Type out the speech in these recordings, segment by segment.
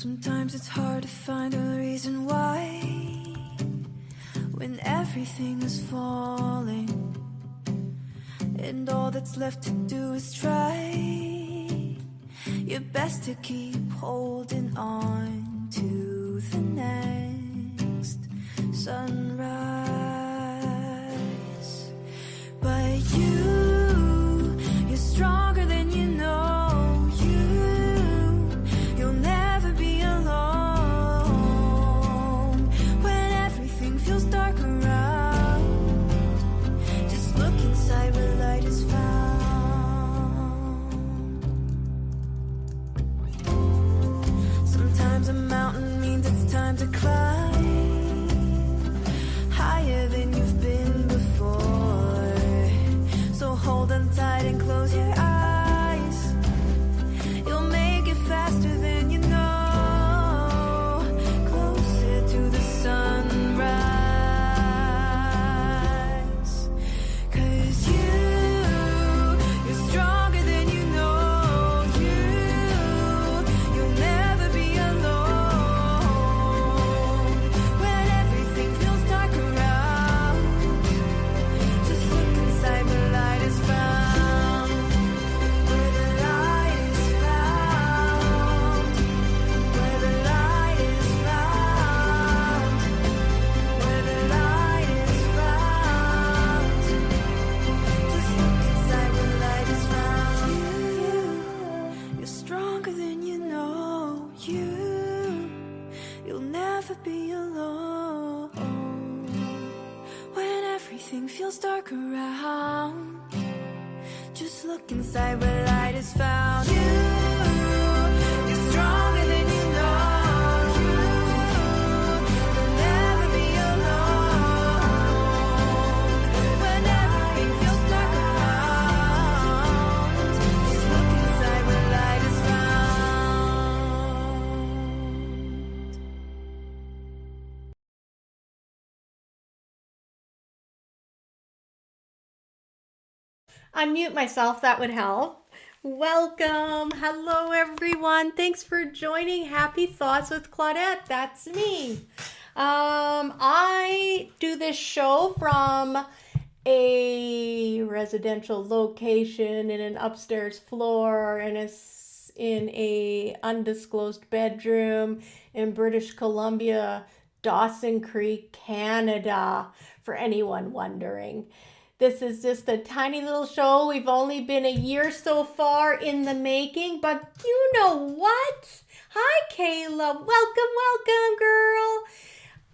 Sometimes it's hard to find a reason why, when everything is falling and all that's left to do is try your best to keep holding on to the next sunrise. But you're stronger than you know. You'll never be alone when everything feels dark around. Just look inside where light is found. Sometimes a mountain means it's time to climb higher than you've been before. So hold on tight and close your eyes. You'll make it faster than you know. Closer to the sunrise. 'Cause you're stronger than you know. You'll never be alone when everything feels dark around. Just look inside where light is found. Where the light is found. Where the light is found. Where the light is found. Just look inside where light is found. You're stronger than you know. You'll never be alone when everything feels dark around. Just look inside where light is found. You're stronger than you know. You'll never be alone when everything feels dark around. Just look inside where light is found. Unmute myself, that would help. Welcome. Hello, everyone. Thanks for joining Happy Thoughts with Claudette. That's me. I do this show from a residential location in an upstairs floor and it's in a undisclosed bedroom in British Columbia, Dawson Creek, Canada, for anyone wondering. This is just a tiny little show. We've only been a year so far in the making, but you know what? Hi, Kayla. Welcome, girl.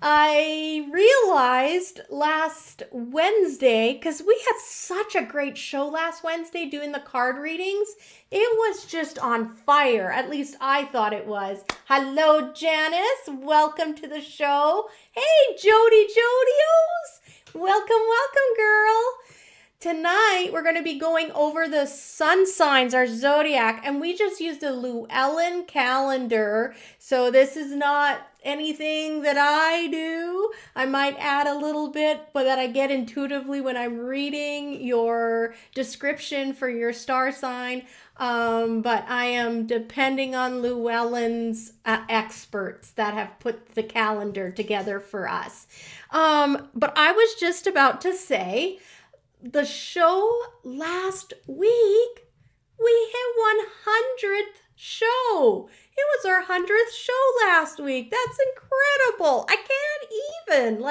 I realized last Wednesday, because we had such a great show last Wednesday doing the card readings, it was just on fire. At least I thought it was. Hello, Janice. Welcome to the show. Hey, Jodios. Welcome, girl. Tonight, we're going to be going over the sun signs, our zodiac, and we just used a Llewellyn calendar. So this is not anything that I do. I might add a little bit, but that I get intuitively when I'm reading your description for your star sign. But I am depending on Llewellyn's experts that have put the calendar together for us. But I was just about to say, the show last week, we hit 100th show. It was our 100th show last week. That's incredible. I can't even.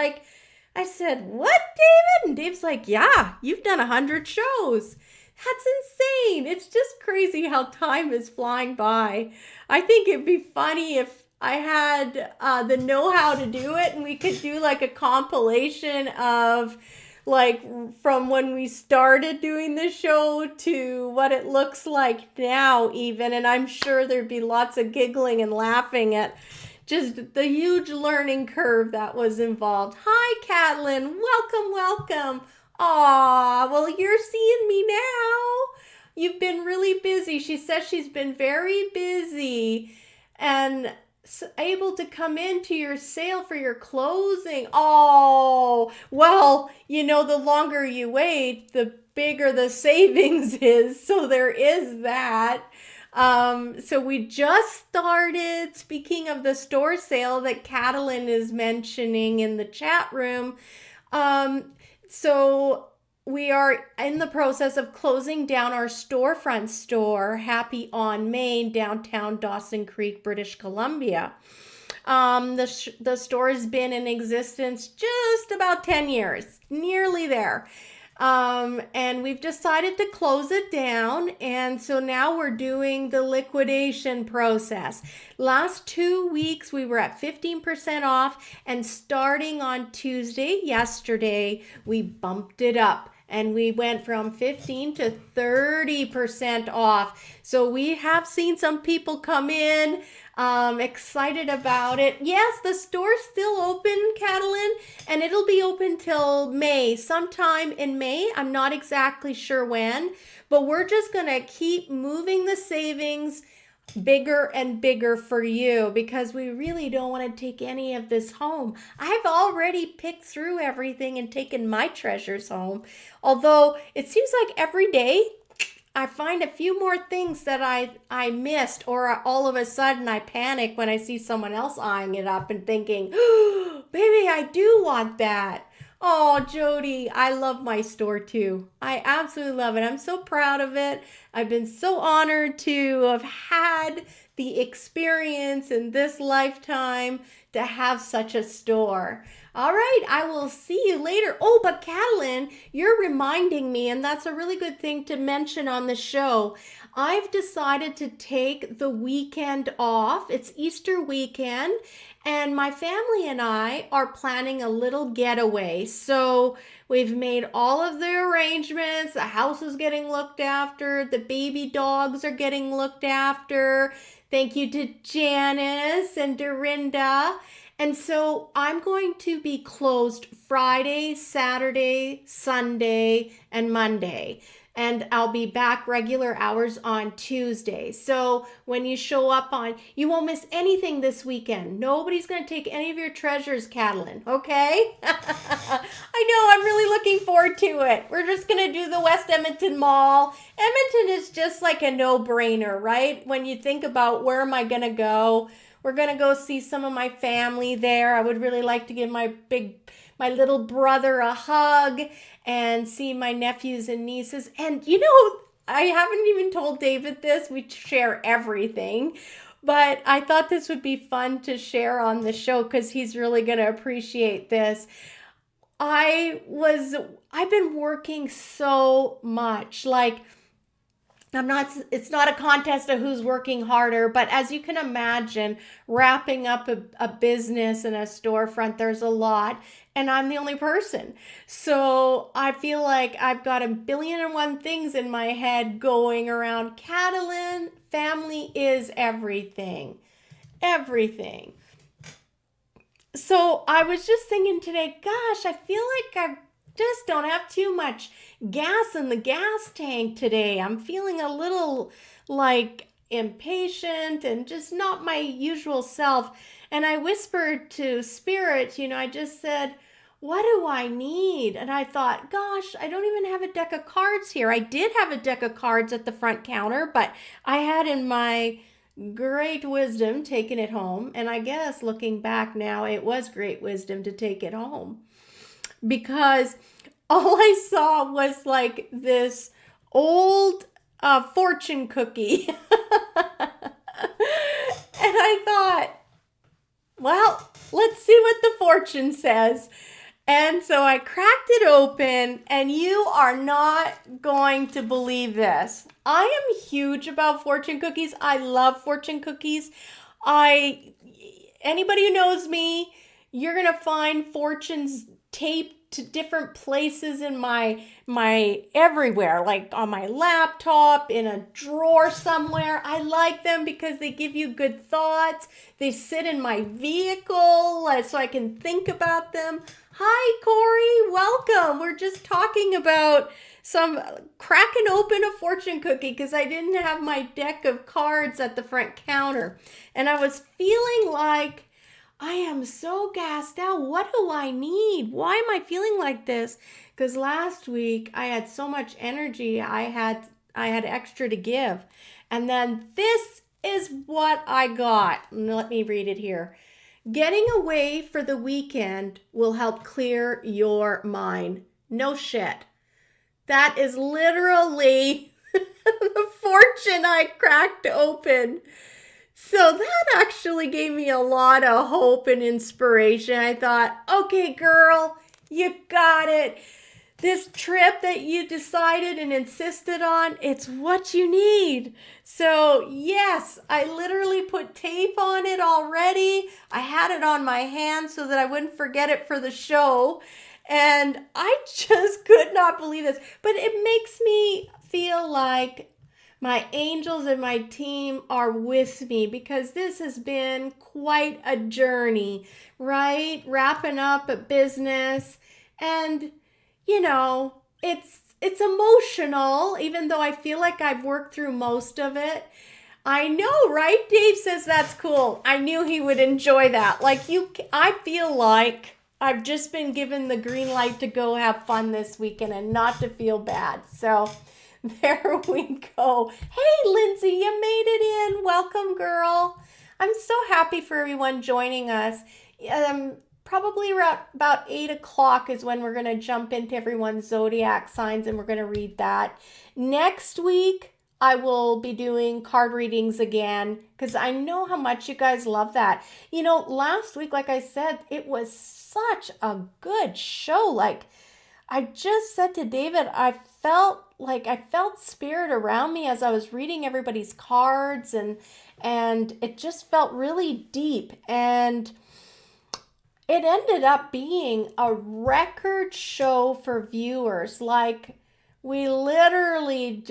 I said, what, David? And Dave's like, yeah, you've done 100 shows. That's insane. It's just crazy how time is flying by. I think it'd be funny if I had the know-how to do it and we could do a compilation of from when we started doing the show to what it looks like now even. And I'm sure there'd be lots of giggling and laughing at just the huge learning curve that was involved. Hi, Catlin. Welcome. Aw, well, you're seeing me now. You've been really busy. She says she's been very busy and able to come into your sale for your closing. Oh, well, the longer you wait, the bigger the savings is. So there is that. So we just started, speaking of the store sale that Catalin is mentioning in the chat room. So we are in the process of closing down our storefront store, Happy on Main, downtown Dawson Creek, British Columbia. The store has been in existence just about 10 years, nearly there. And we've decided to close it down. And so now we're doing the liquidation process. Last 2 weeks, we were at 15% off. And starting on Tuesday, yesterday, we bumped it up. And we went from 15 to 30% off. So we have seen some people come in, excited about it. Yes, the store's still open, Catalin, and it'll be open till May, sometime in May. I'm not exactly sure when, but we're just going to keep moving the savings bigger and bigger for you because we really don't want to take any of this home. I've already picked through everything and taken my treasures home. Although it seems like every day I find a few more things that I missed, or all of a sudden I panic when I see someone else eyeing it up and thinking, oh, baby, I do want that. Oh, Jody, I love my store too. I absolutely love it. I'm so proud of it. I've been so honored to have had the experience in this lifetime to have such a store. All right, I will see you later. Oh, but Catalin, you're reminding me, and that's a really good thing to mention on the show. I've decided to take the weekend off. It's Easter weekend, and my family and I are planning a little getaway. So we've made all of the arrangements. The house is getting looked after. The baby dogs are getting looked after. Thank you to Janice and Dorinda. And so I'm going to be closed Friday, Saturday, Sunday, and Monday. And I'll be back regular hours on Tuesday. So when you show up you won't miss anything this weekend. Nobody's going to take any of your treasures, Catalin, okay? I know, I'm really looking forward to it. We're just going to do the West Edmonton Mall. Edmonton is just like a no-brainer, right? When you think about where am I going to go? We're going to go see some of my family there. I would really like to give my little brother a hug and see my nephews and nieces. And you know, I haven't even told David this. We share everything. But I thought this would be fun to share on the show because he's really going to appreciate this. I've been working so much. It's not a contest of who's working harder, but as you can imagine, wrapping up a business and a storefront, there's a lot, and I'm the only person. So I feel like I've got 1,000,000,001 things in my head going around. Catalin, family is everything. Everything. So I was just thinking today, gosh, I feel like I just don't have too much gas in the gas tank today. I'm feeling a little impatient and just not my usual self. And I whispered to Spirit, I just said, what do I need? And I thought, gosh, I don't even have a deck of cards here. I did have a deck of cards at the front counter, but I had in my great wisdom taken it home. And I guess looking back now, it was great wisdom to take it home. Because all I saw was this old fortune cookie. And I thought, well, let's see what the fortune says. And so I cracked it open, and you are not going to believe this. I am huge about fortune cookies. I love fortune cookies. Anybody who knows me, you're going to find fortunes taped to different places in my everywhere, like on my laptop, in a drawer somewhere. I like them because they give you good thoughts. They sit in my vehicle so I can think about them. Hi, Corey. Welcome. We're just talking about cracking open a fortune cookie because I didn't have my deck of cards at the front counter. And I was feeling like I am so gassed out. What do I need? Why am I feeling like this? Because last week I had so much energy. I had had extra to give. And then this is what I got. Let me read it here. Getting away for the weekend will help clear your mind. No shit. That is literally the fortune I cracked open. So that actually gave me a lot of hope and inspiration. I thought, okay, girl, you got it. This trip that you decided and insisted on, it's what you need. So yes, I literally put tape on it already. I had it on my hand so that I wouldn't forget it for the show. And I just could not believe this. But it makes me feel like my angels and my team are with me, because this has been quite a journey, right? Wrapping up a business, and it's emotional, even though I feel like I've worked through most of it. I know, right? Dave says that's cool. I knew he would enjoy that. I feel like I've just been given the green light to go have fun this weekend and not to feel bad. So there we go. Hey, Lindsay, you made it in. Welcome, girl. I'm so happy for everyone joining us. Probably around about 8 o'clock is when we're going to jump into everyone's zodiac signs, and we're going to read that. Next week, I will be doing card readings again, because I know how much you guys love that. Last week, like I said, it was such a good show. Like I just said to David, I felt spirit around me as I was reading everybody's cards, and it just felt really deep. And it ended up being a record show for viewers. Like we literally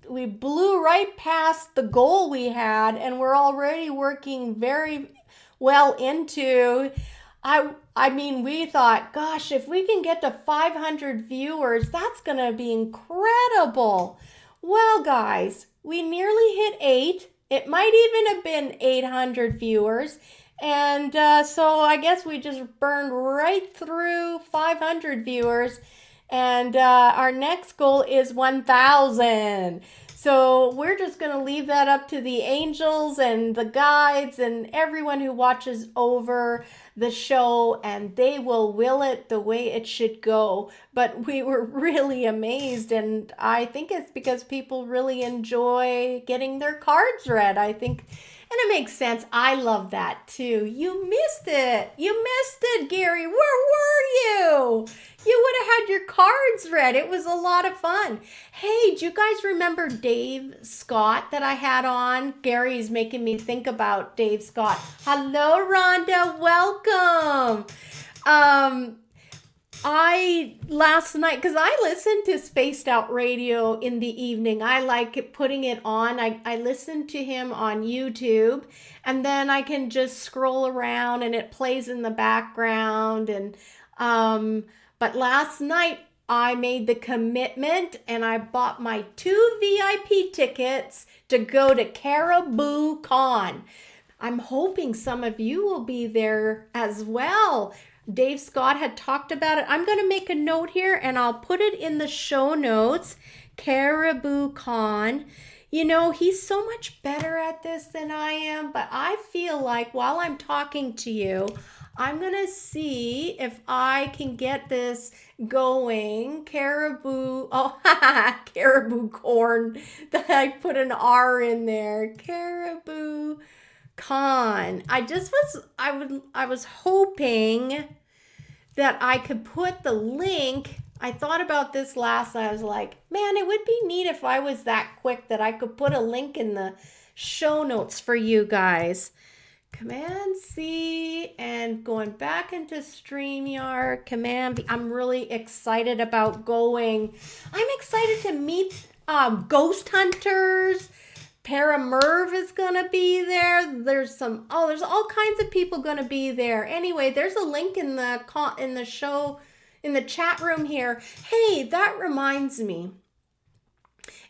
we blew right past the goal we had, and we're already working very well into, we thought, gosh, if we can get to 500 viewers, that's going to be incredible. Well, guys, we nearly hit 8. It might even have been 800 viewers. And so I guess we just burned right through 500 viewers. And our next goal is 1,000. So we're just going to leave that up to the angels and the guides and everyone who watches over the show, and they will it the way it should go. But we were really amazed, and I think it's because people really enjoy getting their cards read. I think, and it makes sense. I love that too. You missed it. You missed it, Gary. Where were you? You would have had your cards read. It was a lot of fun. Hey, do you guys remember Dave Scott that I had on? Gary's making me think about Dave Scott. Hello, Rhonda. Welcome. Last night, because I listened to Spaced Out Radio in the evening. I like putting it on. I listen to him on YouTube, and then I can just scroll around and it plays in the background. And but last night I made the commitment, and I bought my 2 VIP tickets to go to Cari-BOO-Con. I'm hoping some of you will be there as well. Dave Scott had talked about it. I'm going to make a note here, and I'll put it in the show notes. Cari-BOO-Con. He's so much better at this than I am, but I feel like while I'm talking to you, I'm going to see if I can get this going. Cari-BOO-Con. I put an R in there. Cari-BOO-Con. I was hoping that I could put the link. I thought about this last night. I was like, man, it would be neat if I was that quick that I could put a link in the show notes for you guys. Command C and going back into StreamYard. Command B. I'm really excited about going. I'm excited to meet ghost hunters. Paramerv is gonna be there. There's all kinds of people gonna be there. Anyway, there's a link in the show, in the chat room here. Hey, that reminds me.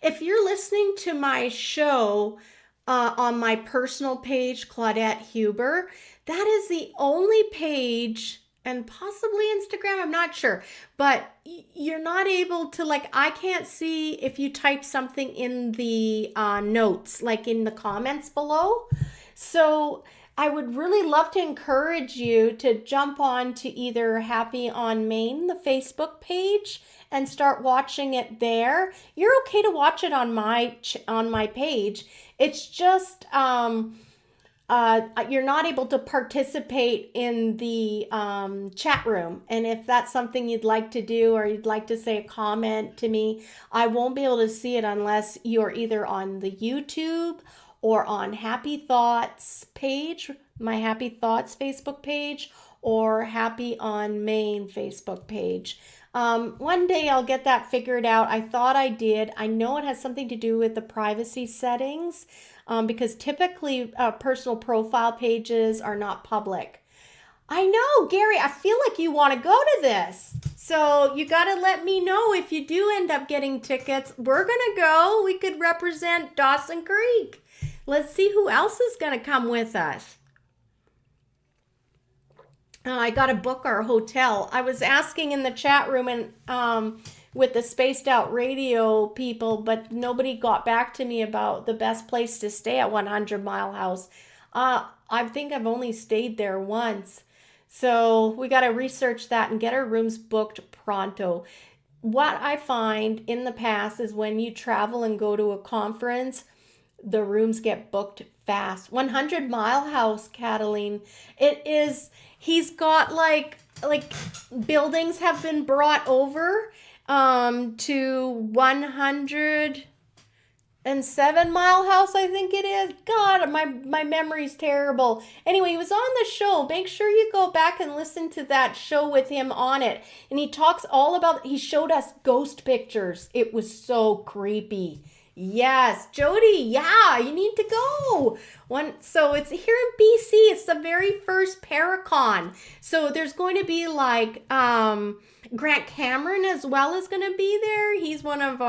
If you're listening to my show on my personal page, Claudette Huber, that is the only page and possibly Instagram, I'm not sure, but you're not able to, like, I can't see if you type something in the notes, like in the comments below. So I would really love to encourage you to jump on to either Happy on Maine, the Facebook page, and start watching it there. You're okay to watch it on my page. It's just you're not able to participate in the chat room. And if that's something you'd like to do, or you'd like to say a comment to me, I won't be able to see it unless you're either on the YouTube or on Happy Thoughts page, my Happy Thoughts Facebook page, or Happy on Maine Facebook page. One day I'll get that figured out. I thought I did. I know it has something to do with the privacy settings, because typically personal profile pages are not public. I know, Gary, I feel like you want to go to this. So you got to let me know if you do end up getting tickets. We're going to go. We could represent Dawson Creek. Let's see who else is going to come with us. I got to book our hotel. I was asking in the chat room and with the Spacedoutradio people, but nobody got back to me about the best place to stay at 100 Mile House. I think I've only stayed there once. So we got to research that and get our rooms booked pronto. What I find in the past is when you travel and go to a conference, the rooms get booked fast. 100 Mile House, Cataline, it is, he's got like buildings have been brought over to 107 Mile House, I think it is. God, my memory's terrible. Anyway, he was on the show. Make sure you go back and listen to that show with him on it. And he talks all about, he showed us ghost pictures. It was so creepy. Yes, Jody, yeah, you need to go. So it's here in BC. It's the very first Paracon. So there's going to be like Grant Cameron as well is going to be there. He's one of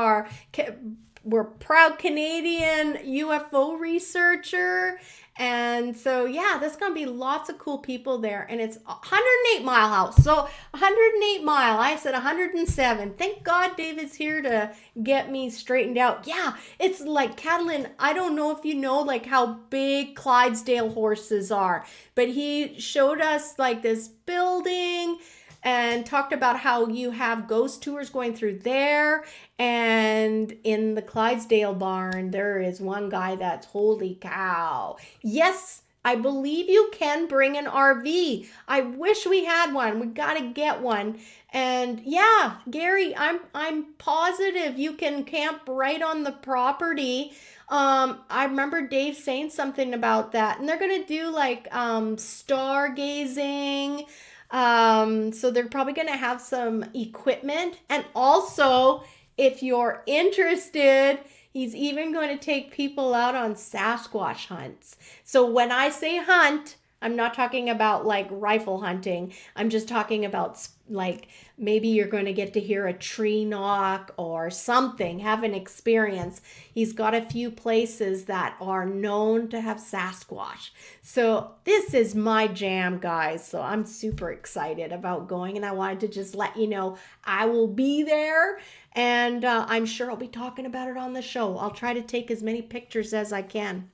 we're proud Canadian UFO researcher. And so, yeah, there's going to be lots of cool people there. And it's 108 Mile House. So 108 Mile. I said 107. Thank God David's here to get me straightened out. Yeah, it's like, Catalin, I don't know if you know like how big Clydesdale horses are. But he showed us like this building and talked about how you have ghost tours going through there. And in the Clydesdale barn, there is one guy that's holy cow. Yes, I believe you can bring an RV. I wish we had one. We got to get one. And yeah, Gary, I'm positive you can camp right on the property. I remember Dave saying something about that. And they're going to do like stargazing. So they're probably going to have some equipment. And also, if you're interested, he's even going to take people out on Sasquatch hunts. So when I say hunt, I'm not talking about like rifle hunting. I'm just talking about like maybe you're going to get to hear a tree knock or something, have an experience. He's got a few places that are known to have Sasquatch. So this is my jam, guys. So I'm super excited about going, and I wanted to just let you know I will be there, and I'm sure I'll be talking about it on the show. I'll try to take as many pictures as I can.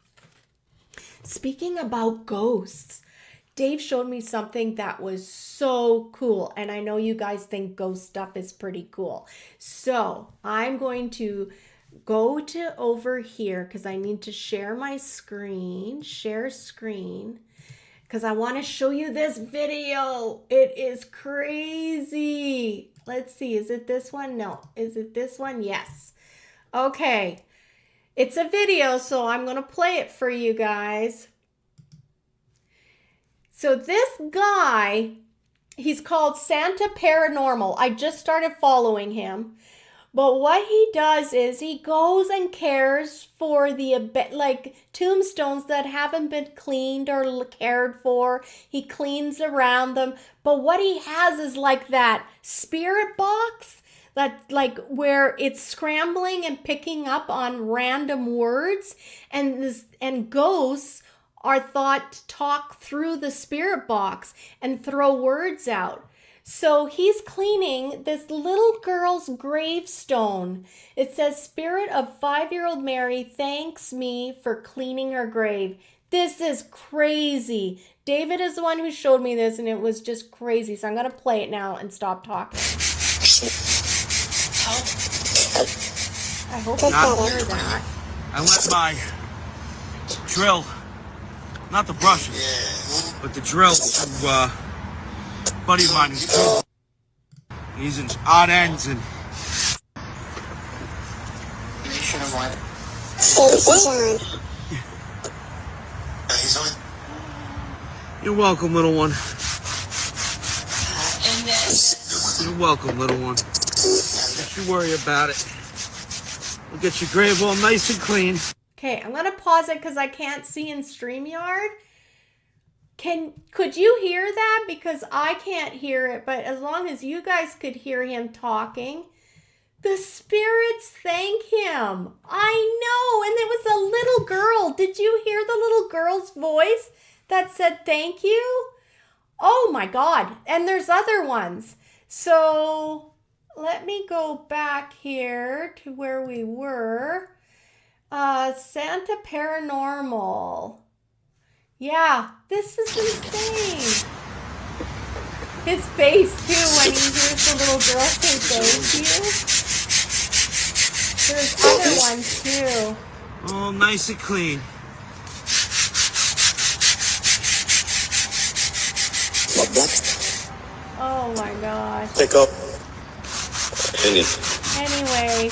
Speaking about ghosts, Dave showed me something that was so cool. And I know you guys think ghost stuff is pretty cool. So I'm going to go to over here because I need to share my screen. Share screen. Because I want to show you this video. It is crazy. Let's see. Is it this one? No. Is it this one? Yes. Okay. It's a video, so I'm going to play it for you guys. So this guy, he's called Santa Paranormal. I just started following him. But what he does is he goes and cares for the like tombstones that haven't been cleaned or cared for. He cleans around them. But what he has is like that spirit box that like where it's scrambling and picking up on random words, and ghosts are thought to talk through the spirit box and throw words out. So he's cleaning this little girl's gravestone. It says, "Spirit of 5-year-old Mary thanks me for cleaning her grave." This is crazy. David is the one who showed me this, and it was just crazy. So I'm going to play it now and stop talking. I hope you can hear that. I let my drill, not the brushes, but the drill to a buddy of mine who's cool. He's in odd ends and... You should have went. You're welcome, little one. You're welcome, little one. Don't you worry about it. We'll get your grave all nice and clean. Okay, I'm going to pause it because I can't see in StreamYard. Could you hear that? Because I can't hear it, but as long as you guys could hear him talking, the spirits thank him. I know, and it was a little girl. Did you hear the little girl's voice that said thank you? Oh my God, and there's other ones. So let me go back here to where we were. Santa Paranormal. Yeah, this is insane. His face too when he hears the little girl say thank you. There's other ones too. All nice and clean. Oh my gosh. Pick up. Anyway,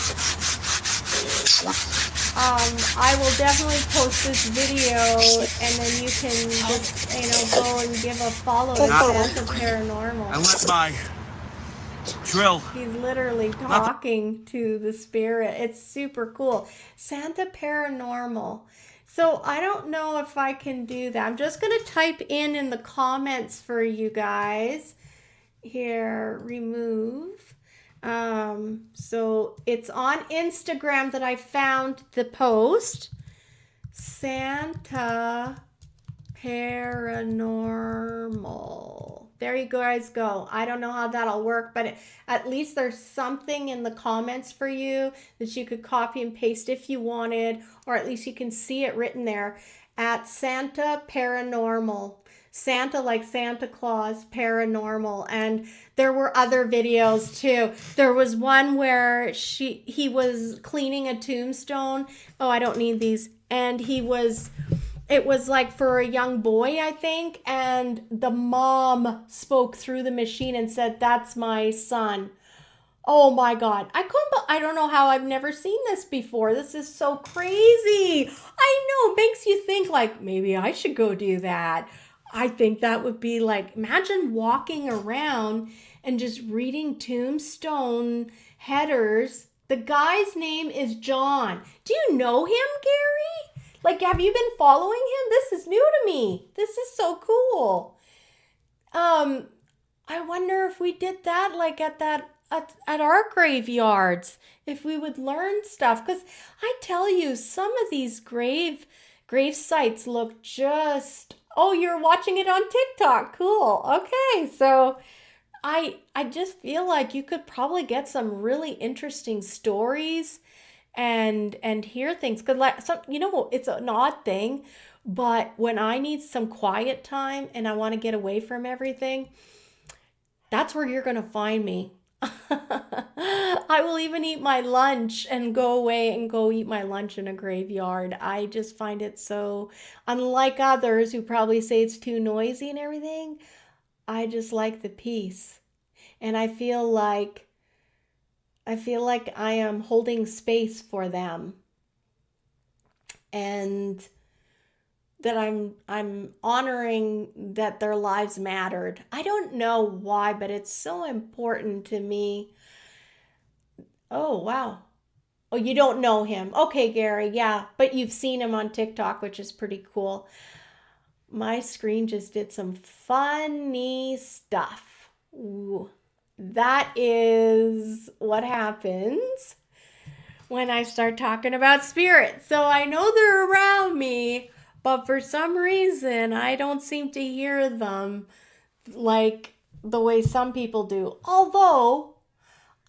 I will definitely post this video, and then you can just, go and give a follow to Santa Paranormal. I let my drill. He's literally talking to the spirit. It's super cool. Santa Paranormal. So I don't know if I can do that. I'm just going to type in the comments for you guys. Here, remove. So it's on Instagram that I found the post. Santa Paranormal. There you guys go. I don't know how that'll work, but at least there's something in the comments for you that you could copy and paste if you wanted, or at least you can see it written there at Santa Paranormal. Santa like Santa Claus, Paranormal. And there were other videos too. There was one where he was cleaning a tombstone. Oh, I don't need these. And it was like for a young boy, I think. And the mom spoke through the machine and said, "That's my son." Oh my God. I don't know how I've never seen this before. This is so crazy. I know, it makes you think like, maybe I should go do that. I think that would be like, imagine walking around and just reading tombstone headers. The guy's name is John. Do you know him, Gary? Like, have you been following him? This is new to me. This is so cool. I wonder if we did that like at our graveyards, if we would learn stuff. Because I tell you, some of these grave sites look just... Oh, you're watching it on TikTok. Cool. Okay, so I just feel like you could probably get some really interesting stories and hear things. Because it's an odd thing, but when I need some quiet time and I want to get away from everything, that's where you're going to find me. I will even eat my lunch and go away and go eat my lunch in a graveyard. I just find it so, unlike others who probably say it's too noisy and everything, I just like the peace. And I feel like I am holding space for them. And that I'm honoring that their lives mattered. I don't know why, but it's so important to me. Oh, wow. Oh, you don't know him. Okay, Gary, yeah, but you've seen him on TikTok, which is pretty cool. My screen just did some funny stuff. Ooh, that is what happens when I start talking about spirits. So I know they're around me, But for some reason, I don't seem to hear them like the way some people do. Although,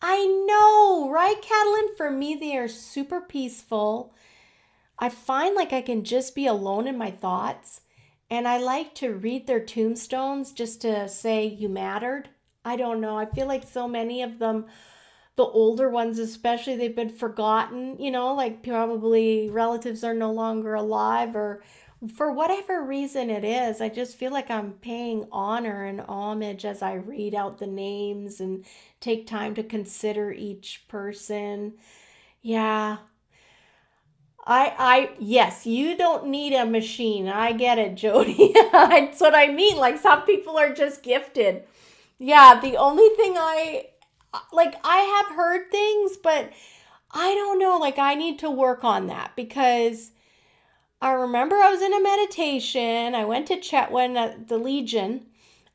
I know, right, Catalin? For me, they are super peaceful. I find like I can just be alone in my thoughts. And I like to read their tombstones just to say, you mattered. I don't know. I feel like so many of them, the older ones especially, they've been forgotten, like probably relatives are no longer alive or for whatever reason it is. I just feel like I'm paying honor and homage as I read out the names and take time to consider each person. Yeah. Yes, you don't need a machine. I get it, Jody. That's what I mean. Like some people are just gifted. Yeah, the only thing I have heard things, but I don't know. Like I need to work on that because I remember I was in a meditation. I went to Chetwynd at the Legion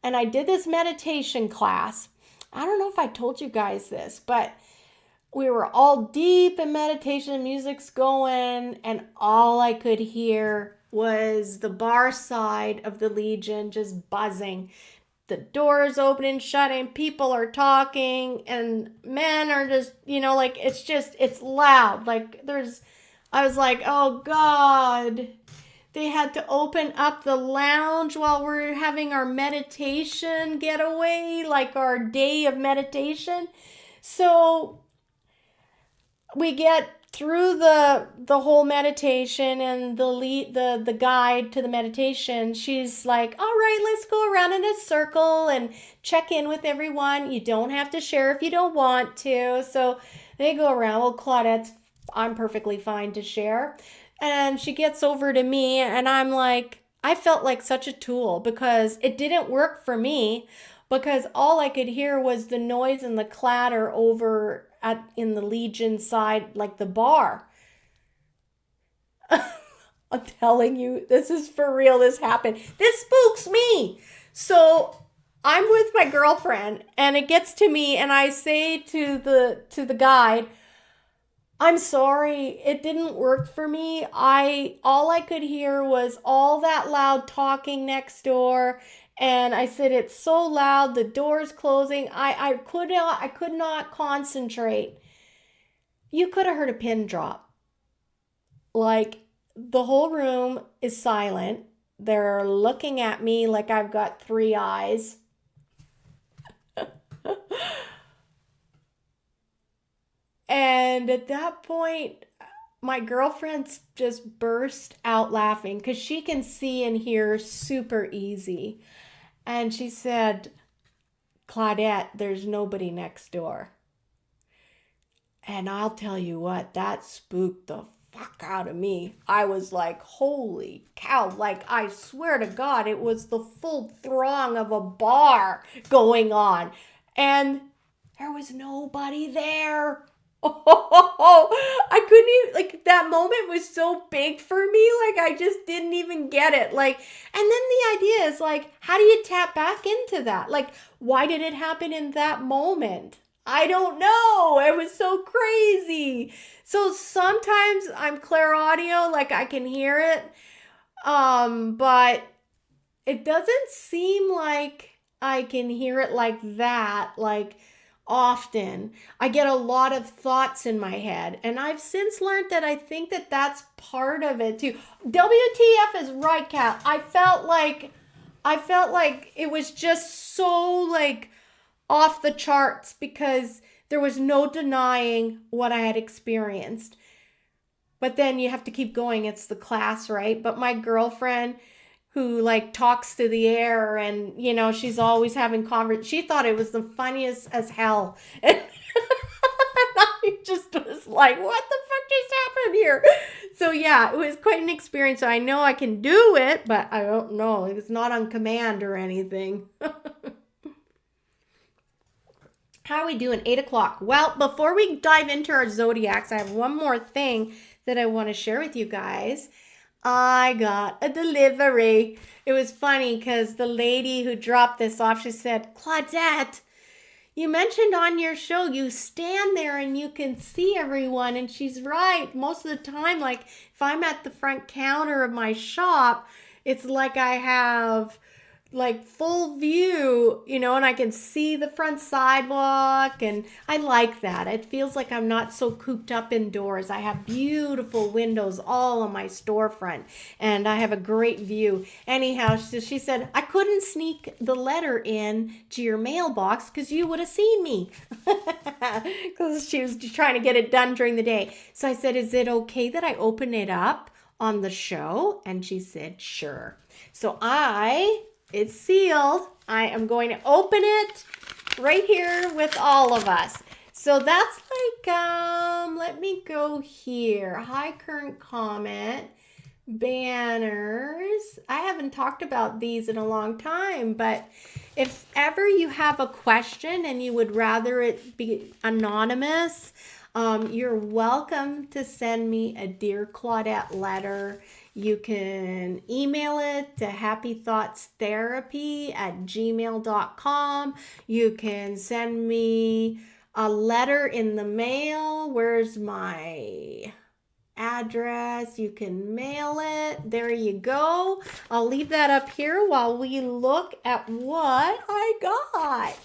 and I did this meditation class. I don't know if I told you guys this, but we were all deep in meditation, music's going, and all I could hear was the bar side of the Legion just buzzing. The doors opening, shutting, people are talking, and men are just, it's loud. I was like, oh God, they had to open up the lounge while we're having our meditation getaway, like our day of meditation. So we get through the whole meditation and the guide to the meditation. She's like, all right, let's go around in a circle and check in with everyone. You don't have to share if you don't want to. So they go around. Well, Claudette's, I'm perfectly fine to share. And she gets over to me and I'm like, I felt like such a tool because it didn't work for me because all I could hear was the noise and the clatter over in the Legion side, like the bar. I'm telling you, this is for real. This happened. This spooks me. So I'm with my girlfriend and it gets to me and I say to the guide, I'm sorry, it didn't work for me. All I could hear was all that loud talking next door. And I said, it's so loud, the door's closing. I could not concentrate. You could have heard a pin drop. Like the whole room is silent. They're looking at me like I've got 3 eyes. And at that point, my girlfriend just burst out laughing because she can see and hear super easy. And she said, Claudette, there's nobody next door. And I'll tell you what, that spooked the fuck out of me. I was like, holy cow. Like, I swear to God, it was the full throng of a bar going on. And there was nobody there. Oh, I couldn't even, like, that moment was so big for me, like, I just didn't even get it, like, and then the idea is, like, how do you tap back into that? Like, why did it happen in that moment? I don't know, it was so crazy. So sometimes I'm clairaudio, like, I can hear it, but it doesn't seem like I can hear it like that, like, often. I get a lot of thoughts in my head, and I've since learned that I think that that's part of it too. WTF is right, Kat. I felt like it was just so like off the charts because there was no denying what I had experienced. But then you have to keep going. It's the class, right? But my girlfriend who like talks to the air and, you know, she's always having she thought it was the funniest as hell. And I just was like, what the fuck just happened here? So yeah, it was quite an experience. So I know I can do it, but I don't know. It was not on command or anything. How are we doing? 8 o'clock. Well, before we dive into our zodiacs, I have one more thing that I want to share with you guys. I got a delivery. It was funny because the lady who dropped this off, she said, Claudette, You mentioned on your show you stand there and you can see everyone, and she's right. Most of the time, like if I'm at the front counter of my shop, it's like I have like full view, you know, and I can see the front sidewalk, and I like that. It feels like I'm not so cooped up indoors. I have beautiful windows all on my storefront, and I have a great view. Anyhow, she said, I couldn't sneak the letter in to your mailbox because you would have seen me, because she was trying to get it done during the day. So I said, is it okay that I open it up on the show? And she said, sure. So it's sealed. I am going to open it right here with all of us. So that's like, let me go here. High current comment, banners. I haven't talked about these in a long time, but if ever you have a question and you would rather it be anonymous, you're welcome to send me a Dear Claudette letter. You can email it to happythoughtstherapy@gmail.com. You can send me a letter in the mail. Where's my address? You can mail it. There you go. I'll leave that up here while we look at what I got.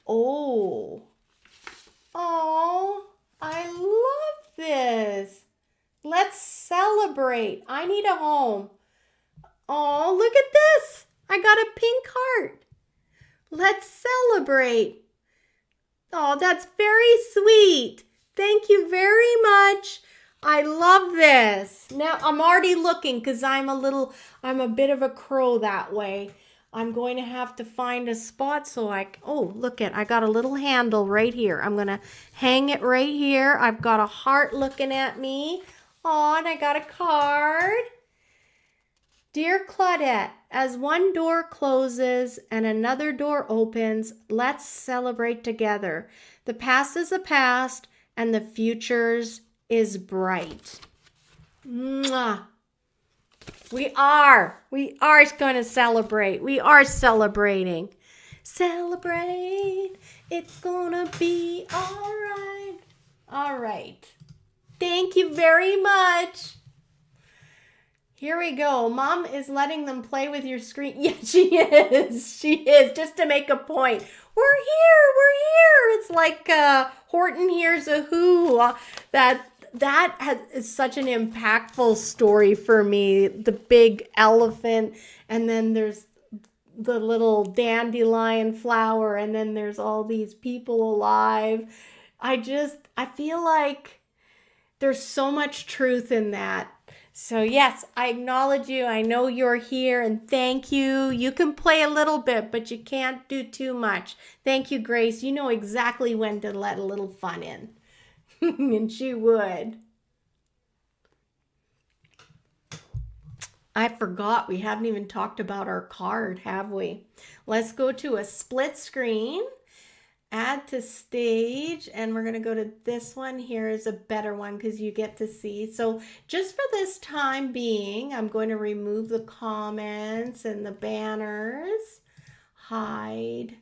Oh, I love this. Let's celebrate. I need a home. Oh, look at this. I got a pink heart. Let's celebrate. Oh, that's very sweet. Thank you very much. I love this. Now, I'm already looking because I'm a bit of a crow that way. I'm going to have to find a spot so I got a little handle right here. I'm going to hang it right here. I've got a heart looking at me. Oh, and I got a card. Dear Claudette, as one door closes and another door opens, let's celebrate together. The past is a past and the future's is bright. Mwah. We are going to celebrate. We are celebrating. Celebrate. It's gonna be all right. All right. Thank you very much. Here we go. Mom is letting them play with your screen. Yeah, she is. She is, just to make a point. We're here. It's like Horton Hears a Who. That is such an impactful story for me. The big elephant, and then there's the little dandelion flower, and then there's all these people alive. I feel like there's so much truth in that. So yes, I acknowledge you. I know you're here, and thank you. You can play a little bit, but you can't do too much. Thank you, Grace. You know exactly when to let a little fun in. And she would. I forgot we haven't even talked about our card, have we? Let's go to a split screen. Add to stage, and we're going to go to this one. Here is a better one because you get to see. So just for this time being, I'm going to remove the comments and the banners. Hide.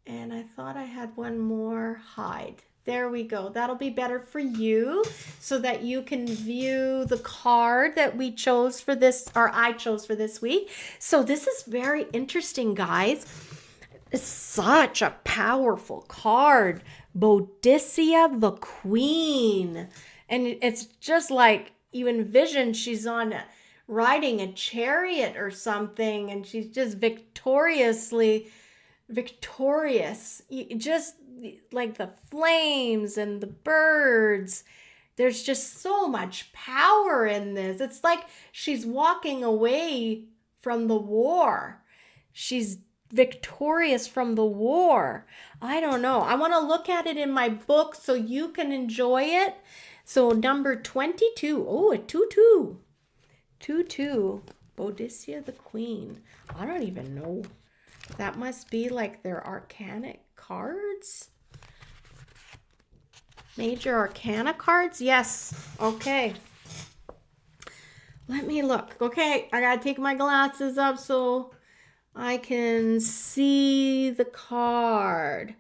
And I thought I had one more. Hide. There we go. That'll be better for you so that you can view the card that we chose for this, or I chose for this week. So this is very interesting, guys. It's such a powerful card. Boadicea the Queen. And it's just like you envision she's riding a chariot or something, and she's just victorious. Just like the flames and the birds. There's just so much power in this. It's like she's walking away from the war. She's victorious from the war. I don't know. I want to look at it in my book so you can enjoy it. So number 22. Oh, a 2-2. 2-2. Boadicea the Queen. I don't even know. That must be like their arcanic cards. Major arcana cards? Yes. Okay. Let me look. Okay, I gotta take my glasses up so I can see the card.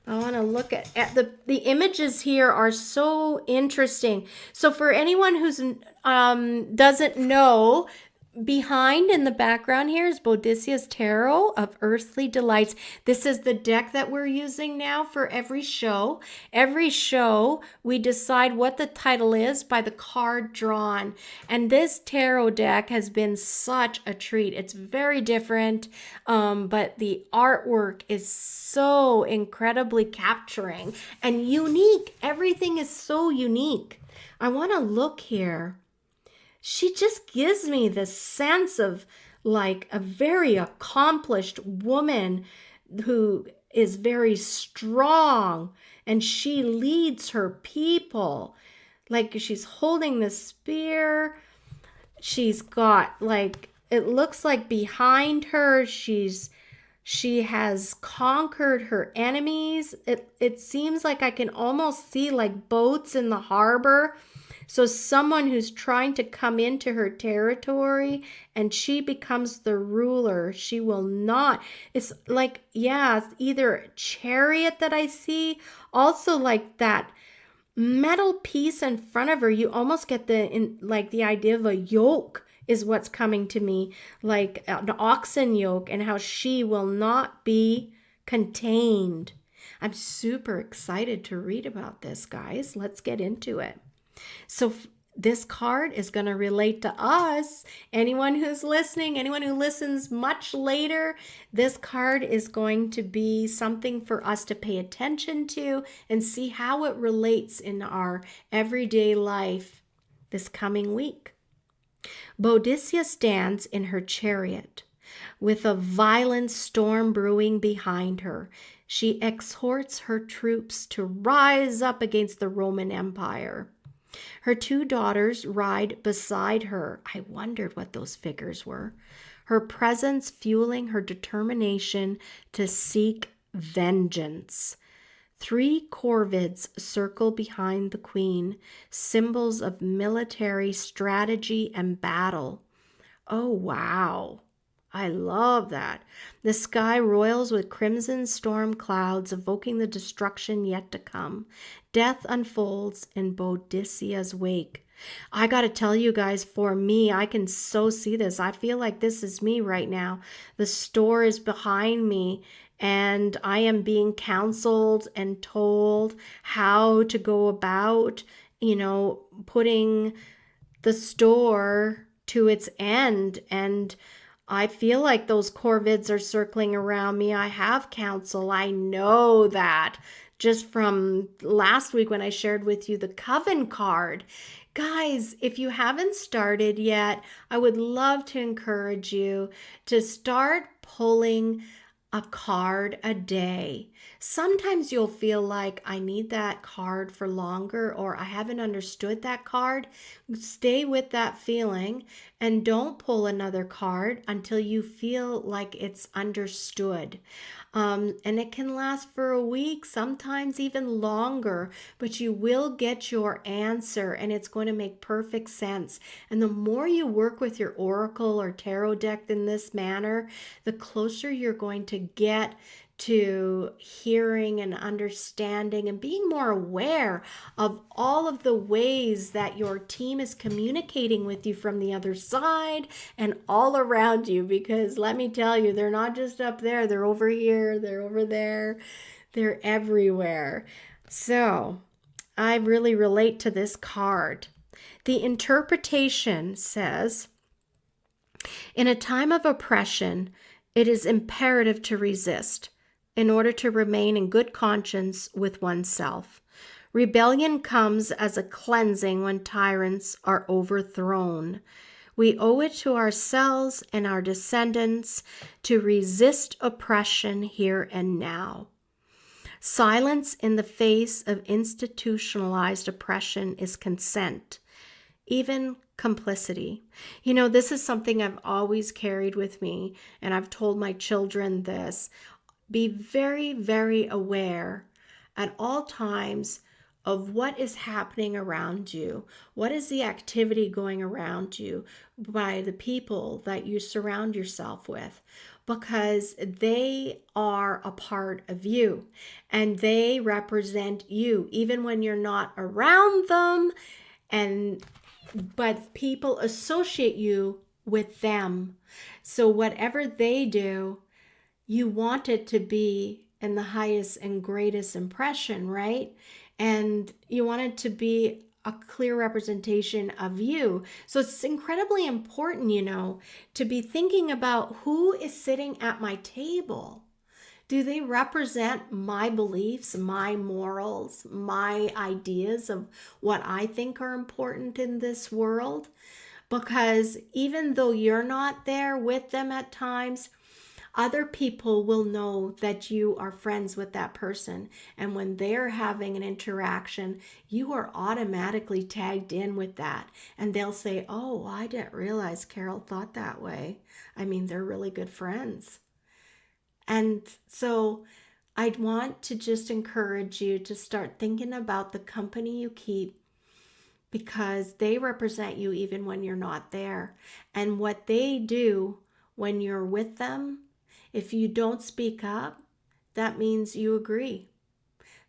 I want to look at the images here are so interesting. So for anyone who's doesn't know, behind in the background here is Boadicea's Tarot of Earthly Delights. This is the deck that we're using now for every show. Every show, we decide what the title is by the card drawn. And this tarot deck has been such a treat. It's very different, but the artwork is so incredibly capturing and unique. Everything is so unique. I want to look here. She just gives me this sense of like a very accomplished woman who is very strong, and she leads her people. Like she's holding the spear. She's got like, it looks like behind her, she has conquered her enemies. It seems like I can almost see like boats in the harbor. So someone who's trying to come into her territory, and she becomes the ruler. She will not. It's like, yeah, it's either a chariot that I see. Also like that metal piece in front of her. You almost get the idea of a yoke is what's coming to me, like an oxen yoke, and how she will not be contained. I'm super excited to read about this, guys. Let's get into it. So this card is going to relate to us. Anyone who's listening, anyone who listens much later, this card is going to be something for us to pay attention to and see how it relates in our everyday life this coming week. Boadicea stands in her chariot with a violent storm brewing behind her. She exhorts her troops to rise up against the Roman Empire. Her two daughters ride beside her. I wondered what those figures were. Her presence fueling her determination to seek vengeance. 3 corvids circle behind the queen, symbols of military strategy and battle. Oh, wow. I love that. The sky roils with crimson storm clouds, evoking the destruction yet to come. Death unfolds in Boadicea's wake. I got to tell you guys, for me, I can so see this. I feel like this is me right now. The store is behind me, and I am being counseled and told how to go about, putting the store to its end. And I feel like those corvids are circling around me. I have counsel. I know that just from last week when I shared with you the Coven card. Guys, if you haven't started yet, I would love to encourage you to start pulling a card a day. Sometimes you'll feel like I need that card for longer, or I haven't understood that card. Stay with that feeling and don't pull another card until you feel like it's understood. And it can last for a week, sometimes even longer, but you will get your answer and it's going to make perfect sense. And the more you work with your oracle or tarot deck in this manner, the closer you're going to get to hearing and understanding and being more aware of all of the ways that your team is communicating with you from the other side and all around you. Because let me tell you, they're not just up there, they're over here, they're over there, they're everywhere. So I really relate to this card. The interpretation says, in a time of oppression, it is imperative to resist in order to remain in good conscience with oneself. Rebellion comes as a cleansing when tyrants are overthrown. We owe it to ourselves and our descendants to resist oppression here and now. Silence in the face of institutionalized oppression is consent, even complicity. This is something I've always carried with me, and I've told my children this. Be very, very aware at all times of what is happening around you. What is the activity going around you by the people that you surround yourself with? because they are a part of you and they represent you even when you're not around them, but people associate you with them. So whatever they do, you want it to be in the highest and greatest impression, right? And you want it to be a clear representation of you. So it's incredibly important, to be thinking about who is sitting at my table. Do they represent my beliefs, my morals, my ideas of what I think are important in this world? Because even though you're not there with them at times, other people will know that you are friends with that person. And when they're having an interaction, you are automatically tagged in with that. And they'll say, oh, I didn't realize Carol thought that way. I mean, they're really good friends. And so I'd want to just encourage you to start thinking about the company you keep, because they represent you even when you're not there. And what they do when you're with them, if you don't speak up, that means you agree.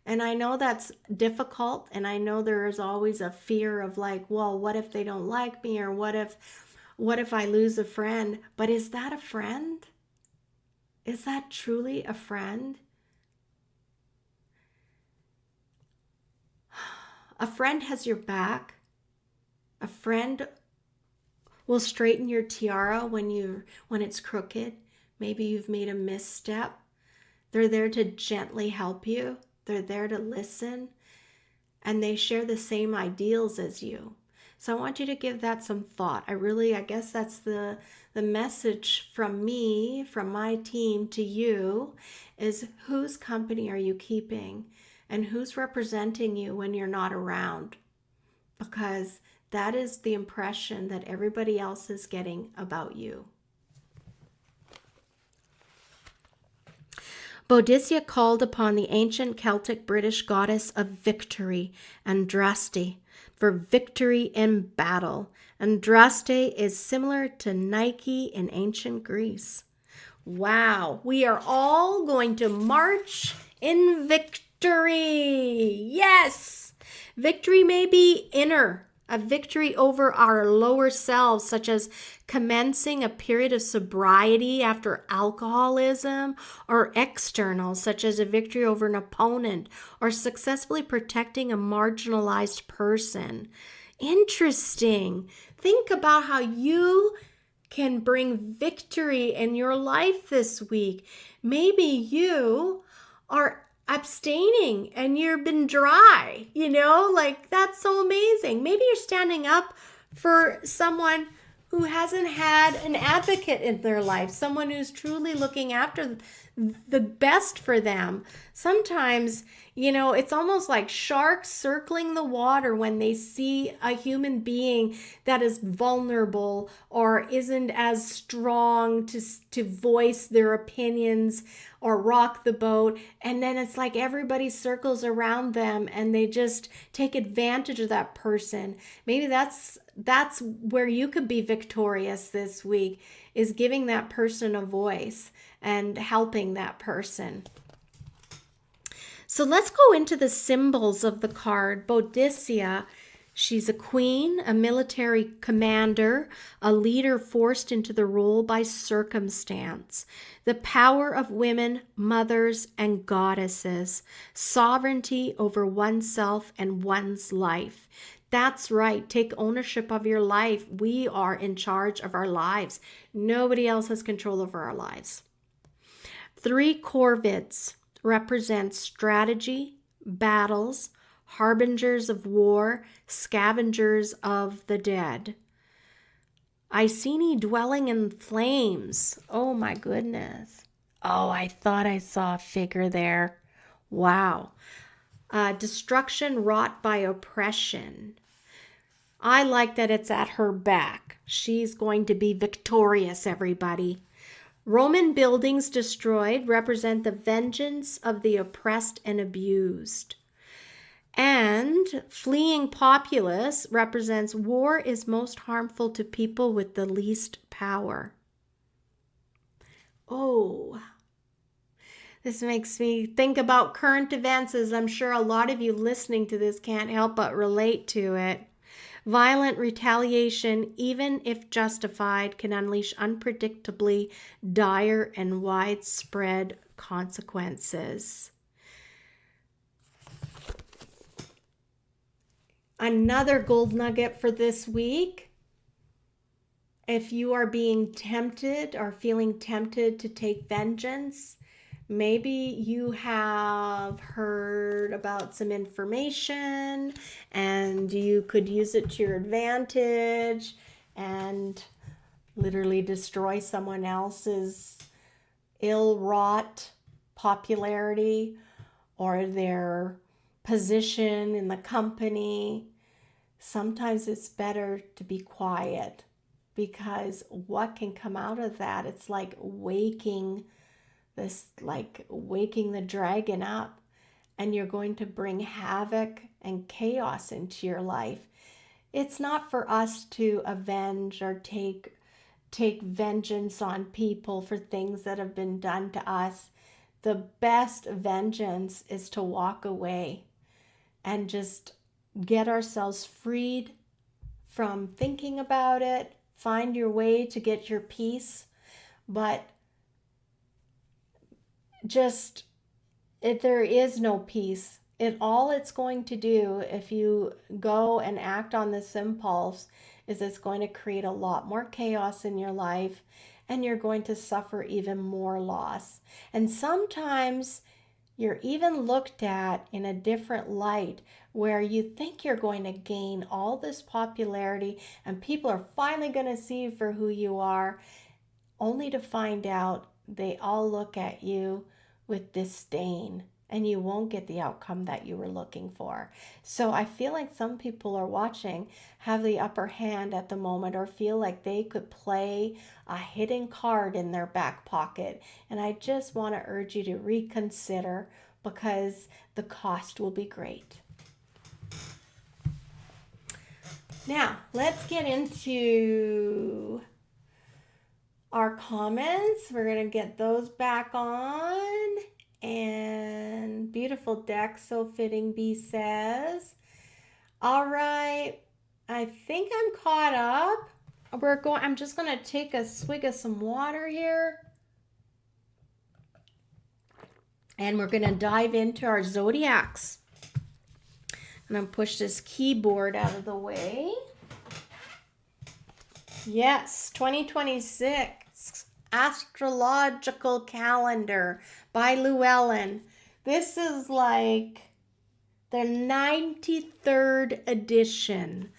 And I know that's difficult, and I know there is always a fear of like, well, what if they don't like me, or what if I lose a friend? But is that a friend? Is that truly a friend? A friend has your back. A friend will straighten your tiara when it's crooked. Maybe you've made a misstep. They're there to gently help you. They're there to listen. And they share the same ideals as you. So I want you to give that some thought. I guess that's the message from me, from my team to you, is whose company are you keeping and who's representing you when you're not around? Because that is the impression that everybody else is getting about you. Boadicea called upon the ancient Celtic British goddess of victory, Andraste, for victory in battle. Andraste is similar to Nike in ancient Greece. Wow, we are all going to march in victory. Yes! Victory may be inner, a victory over our lower selves, such as commencing a period of sobriety after alcoholism, or external, such as a victory over an opponent, or successfully protecting a marginalized person. Interesting. Think about how you can bring victory in your life this week. Maybe you are abstaining and you've been dry, like that's so amazing. Maybe you're standing up for someone who hasn't had an advocate in their life, someone who's truly looking after the best for them. Sometimes, it's almost like sharks circling the water when they see a human being that is vulnerable or isn't as strong to voice their opinions or rock the boat. And then it's like everybody circles around them and they just take advantage of that person. Maybe that's where you could be victorious this week, is giving that person a voice and helping that person. So let's go into the symbols of the card. Boadicea, she's a queen, a military commander, a leader forced into the role by circumstance. The power of women, mothers, and goddesses. Sovereignty over oneself and one's life. That's right. Take ownership of your life. We are in charge of our lives. Nobody else has control over our lives. 3 corvids represent strategy, battles, harbingers of war, scavengers of the dead. Iceni dwelling in flames. Oh my goodness. Oh, I thought I saw a figure there. Wow. Destruction wrought by oppression. I like that it's at her back. She's going to be victorious, everybody. Roman buildings destroyed represent the vengeance of the oppressed and abused. And fleeing populace represents war is most harmful to people with the least power. Oh, this makes me think about current events, as I'm sure a lot of you listening to this can't help but relate to it. Violent retaliation, even if justified, can unleash unpredictably dire and widespread consequences. Another gold nugget for this week. If you are being tempted or feeling tempted to take vengeance, maybe you have heard about some information and you could use it to your advantage and literally destroy someone else's ill-wrought popularity or their position in the company. Sometimes it's better to be quiet, because what can come out of that, it's like waking the dragon up, and you're going to bring havoc and chaos into your life. It's not for us to avenge or take vengeance on people for things that have been done to us. The best vengeance is to walk away and just get ourselves freed from thinking about it. Find your way to get your peace, but there is no peace. All it's going to do, if you go and act on this impulse, is it's going to create a lot more chaos in your life, and you're going to suffer even more loss. And sometimes you're even looked at in a different light, where you think you're going to gain all this popularity and people are finally going to see you for who you are, only to find out they all look at you with disdain, and you won't get the outcome that you were looking for. So I feel like some people are watching have the upper hand at the moment, or feel like they could play a hidden card in their back pocket. And I just want to urge you to reconsider, because the cost will be great. Now, let's get into our comments. We're going to get those back on. And beautiful deck, so fitting, B says. All right, I think I'm caught up. I'm just going to take a swig of some water here. And we're going to dive into our zodiacs. I'm going to push this keyboard out of the way. Yes, 2026 Astrological Calendar by Llewellyn. This is like the 93rd edition.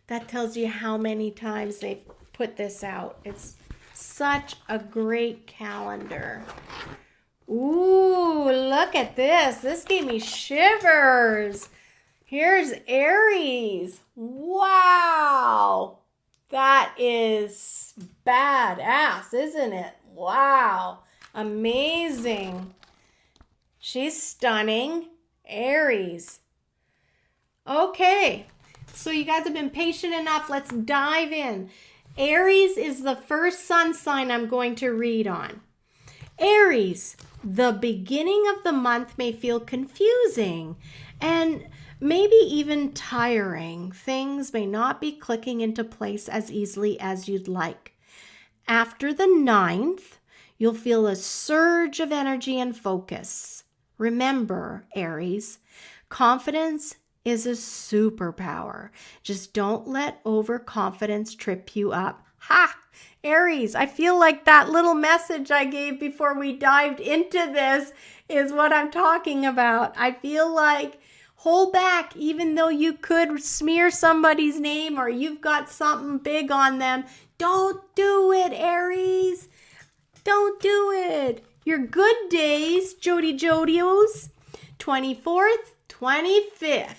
That tells you how many times they've put this out. It's such a great calendar. Ooh, look at this. This gave me shivers. Here's Aries. Wow. That is badass, isn't it? Wow. Amazing. She's stunning. Aries. Okay. So you guys have been patient enough. Let's dive in. Aries is the first sun sign I'm going to read on. Aries, the beginning of the month may feel confusing and maybe even tiring. Things may not be clicking into place as easily as you'd like. After the 9th, you'll feel a surge of energy and focus. Remember, Aries, confidence is a superpower. Just don't let overconfidence trip you up. Ha! Aries, I feel like that little message I gave before we dived into this is what I'm talking about. I feel like hold back, even though you could smear somebody's name or you've got something big on them. Don't do it, Aries. Don't do it. Your good days, Jodios, 24th, 25th.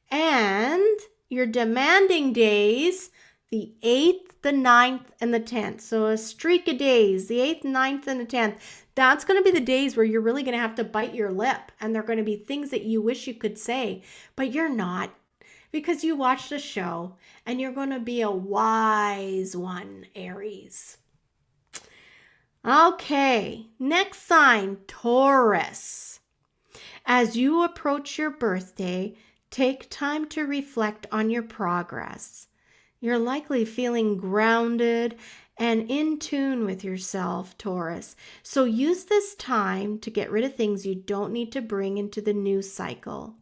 And your demanding days, the 8th, the 9th, and the 10th. So a streak of days, the 8th, 9th, and the 10th. That's going to be the days where you're really going to have to bite your lip. And they're going to be things that you wish you could say, but you're not, because you watched the show and you're going to be a wise one, Aries. Okay, next sign, Taurus. As you approach your birthday, take time to reflect on your progress. You're likely feeling grounded and in tune with yourself, Taurus. So use this time to get rid of things you don't need to bring into the new cycle.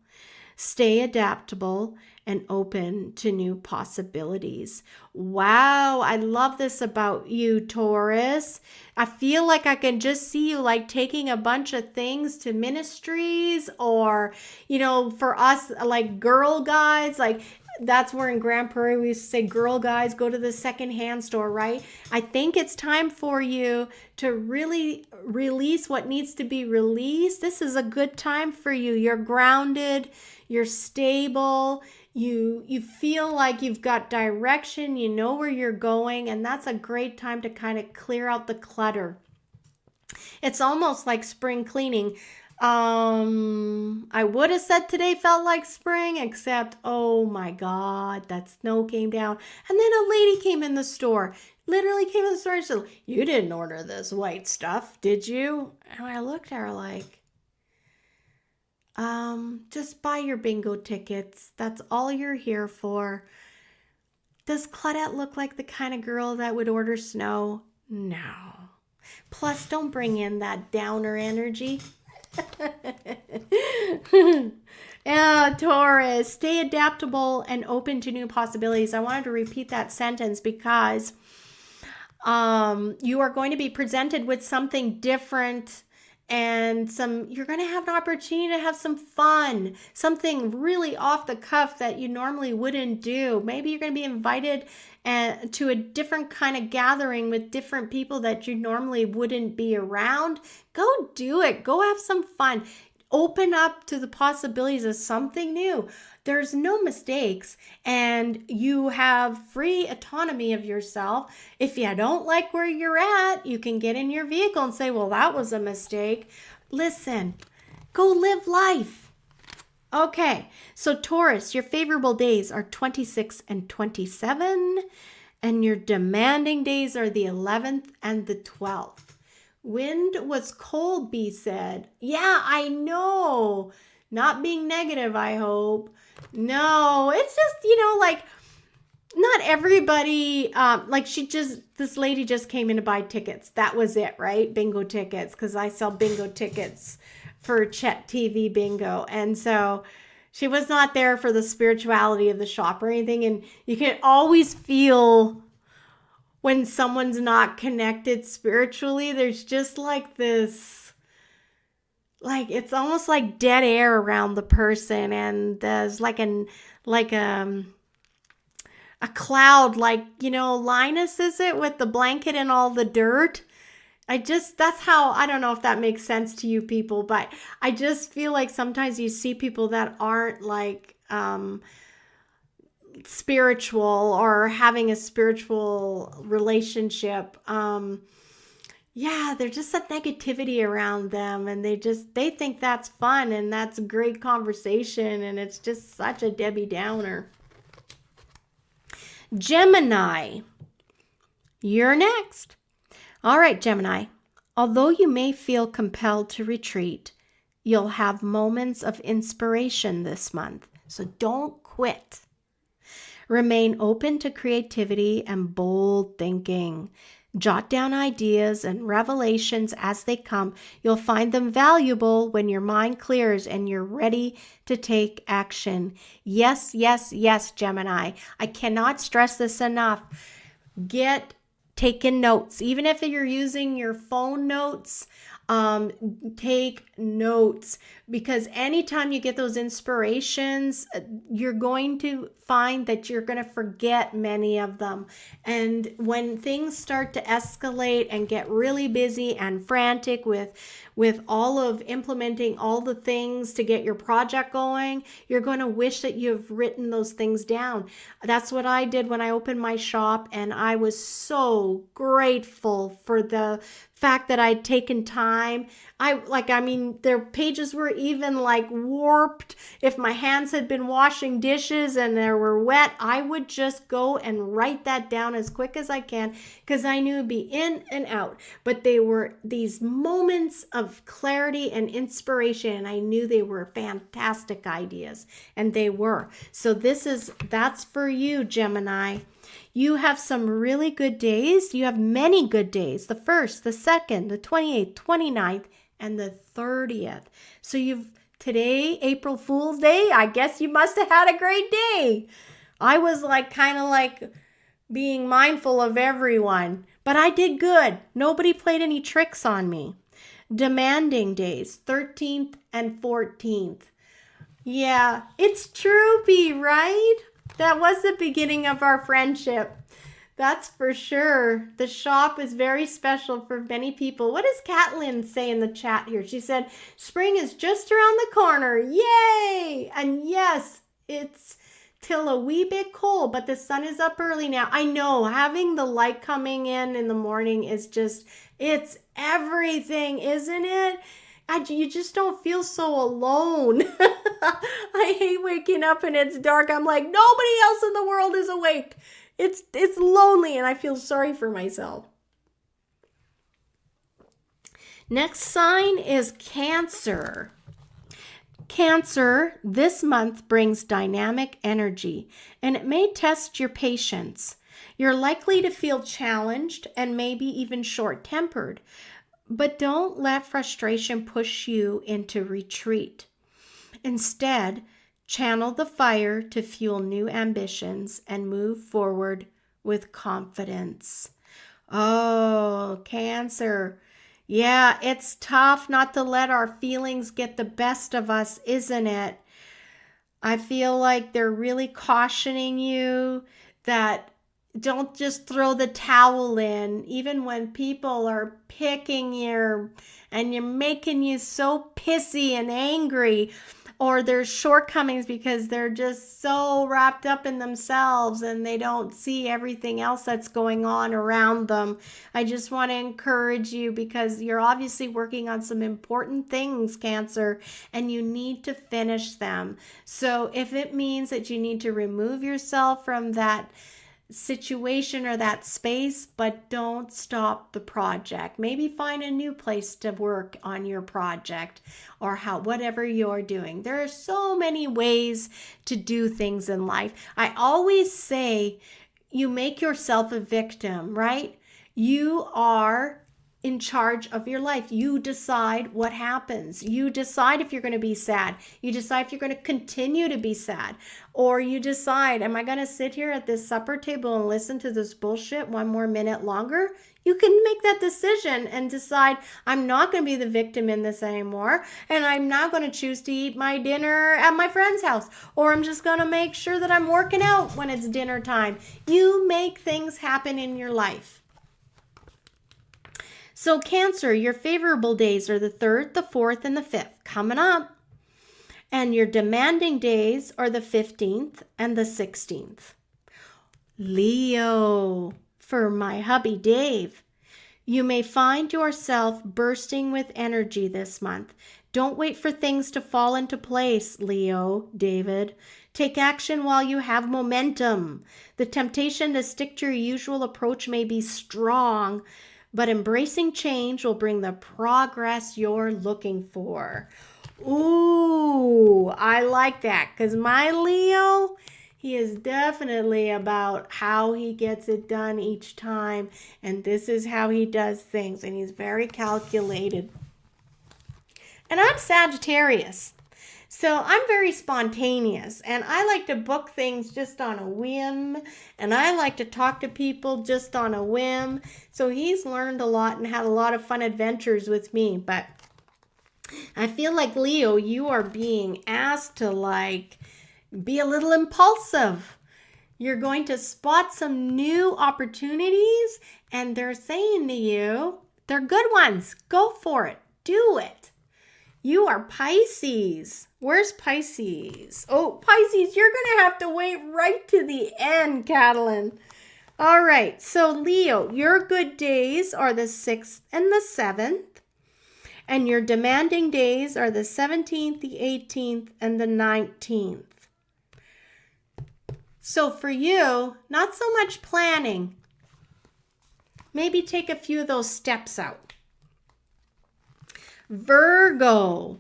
Stay adaptable and open to new possibilities. Wow, I love this about you, Taurus. I feel like I can just see you like taking a bunch of things to ministries, or, for us, like girl guides, like that's where in Grand Prairie we used to say, girl guys, go to the secondhand store, right? I think it's time for you to really release what needs to be released. This is a good time for you. You're grounded, you're stable, you feel like you've got direction, you know where you're going, and that's a great time to kind of clear out the clutter. It's almost like spring cleaning. I would have said today felt like spring, except, oh my God, that snow came down. And then a lady came in the store, literally came in the store and said, "You didn't order this white stuff, did you?" And I looked at her like, just buy your bingo tickets. That's all you're here for. Does Claudette look like the kind of girl that would order snow? No. Plus, don't bring in that downer energy. Yeah, Taurus, stay adaptable and open to new possibilities. I wanted to repeat that sentence because you are going to be presented with something different, and you're going to have an opportunity to have some fun, something really off the cuff that you normally wouldn't do. Maybe you're going to be invited to a different kind of gathering with different people that you normally wouldn't be around. Go do it. Go have some fun. Open up to the possibilities of something new. There's no mistakes, and you have free autonomy of yourself. If you don't like where you're at, you can get in your vehicle and say, well, that was a mistake. Listen, go live life. Okay, so Taurus, your favorable days are 26 and 27, and your demanding days are the 11th and the 12th. Wind was cold, B said. Yeah, I know. Not being negative, I hope. No, it's just, like, not everybody, this lady just came in to buy tickets. That was it, right? Bingo tickets, because I sell bingo tickets for Chet TV Bingo. And so she was not there for the spirituality of the shop or anything. And you can always feel when someone's not connected spiritually, there's just like this, like, it's almost like dead air around the person. And there's like a cloud, like, Linus, is it, with the blanket and all the dirt? That's how, I don't know if that makes sense to you people, but I just feel like sometimes you see people that aren't like spiritual or having a spiritual relationship. There's just a negativity around them, and they think that's fun and that's great conversation, and it's just such a Debbie Downer. Gemini, you're next. All right, Gemini, although you may feel compelled to retreat, you'll have moments of inspiration this month, so don't quit. Remain open to creativity and bold thinking. Jot down ideas and revelations as they come. You'll find them valuable when your mind clears and you're ready to take action. Yes, yes, yes, Gemini. I cannot stress this enough. Get taking notes. Even if you're using your phone notes, take notes, because anytime you get those inspirations, you're going to find that you're going to forget many of them. And when things start to escalate and get really busy and frantic with with all of implementing all the things to get your project going, you're going to wish that you've written those things down. That's what I did when I opened my shop, and I was so grateful for the fact that I'd taken time. Their pages were even like warped. If my hands had been washing dishes and they were wet, I would just go and write that down as quick as I can, because I knew it'd be in and out. But they were these moments of clarity and inspiration, and I knew they were fantastic ideas, and they were. So that's for you, Gemini. You have some really good days. You have many good days. The 1st, the 2nd, the 28th, 29th, and the 30th. So today, April Fool's Day, I guess you must have had a great day. I was kind of being mindful of everyone, but I did good. Nobody played any tricks on me. Demanding days, 13th and 14th. Yeah, it's Troopy, right? That was the beginning of our friendship. That's for sure. The shop is very special for many people. What does Catlin say in the chat here? She said, spring is just around the corner. Yay! And yes, it's till a wee bit cold, but the sun is up early now. I know, having the light coming in the morning is it's everything, isn't it? You just don't feel so alone. I hate waking up and it's dark. I'm like, nobody else in the world is awake. It's lonely, and I feel sorry for myself. Next sign is Cancer. Cancer, this month brings dynamic energy, and it may test your patience. You're likely to feel challenged and maybe even short-tempered, but don't let frustration push you into retreat. Instead, channel the fire to fuel new ambitions and move forward with confidence. Oh, Cancer. Yeah, it's tough not to let our feelings get the best of us, isn't it? I feel like they're really cautioning you that don't just throw the towel in, even when people are picking you and you're making you so pissy and angry, or there's shortcomings because they're just so wrapped up in themselves and they don't see everything else that's going on around them. I just want to encourage you, because you're obviously working on some important things, Cancer, and you need to finish them. So if it means that you need to remove yourself from that situation or that space, but don't stop the project. Maybe find a new place to work on your project, or whatever you're doing. There are so many ways to do things in life. I always say you make yourself a victim, right? You are in charge of your life. You decide what happens. You decide if you're going to be sad. You decide if you're going to continue to be sad. Or you decide, am I going to sit here at this supper table and listen to this bullshit one more minute longer? You can make that decision and decide, I'm not going to be the victim in this anymore, and I'm not going to choose to eat my dinner at my friend's house, or I'm just going to make sure that I'm working out when it's dinner time. You make things happen in your life. So Cancer, your favorable days are the 3rd, the 4th, and the 5th coming up. And your demanding days are the 15th and the 16th. Leo, for my hubby Dave, you may find yourself bursting with energy this month. Don't wait for things to fall into place, Leo, David. Take action while you have momentum. The temptation to stick to your usual approach may be strong, but embracing change will bring the progress you're looking for. Ooh, I like that, because my Leo, he is definitely about how he gets it done each time, and this is how he does things, and he's very calculated. And I'm Sagittarius, so I'm very spontaneous, and I like to book things just on a whim, and I like to talk to people just on a whim. So he's learned a lot and had a lot of fun adventures with me, but I feel like, Leo, you are being asked to be a little impulsive. You're going to spot some new opportunities, and they're saying to you, they're good ones. Go for it. Do it. You are Pisces. Where's Pisces? Oh, Pisces, you're going to have to wait right to the end, Catalin. All right, so Leo, your good days are the 6th and the 7th. And your demanding days are the 17th, the 18th, and the 19th. So for you, not so much planning. Maybe take a few of those steps out. Virgo,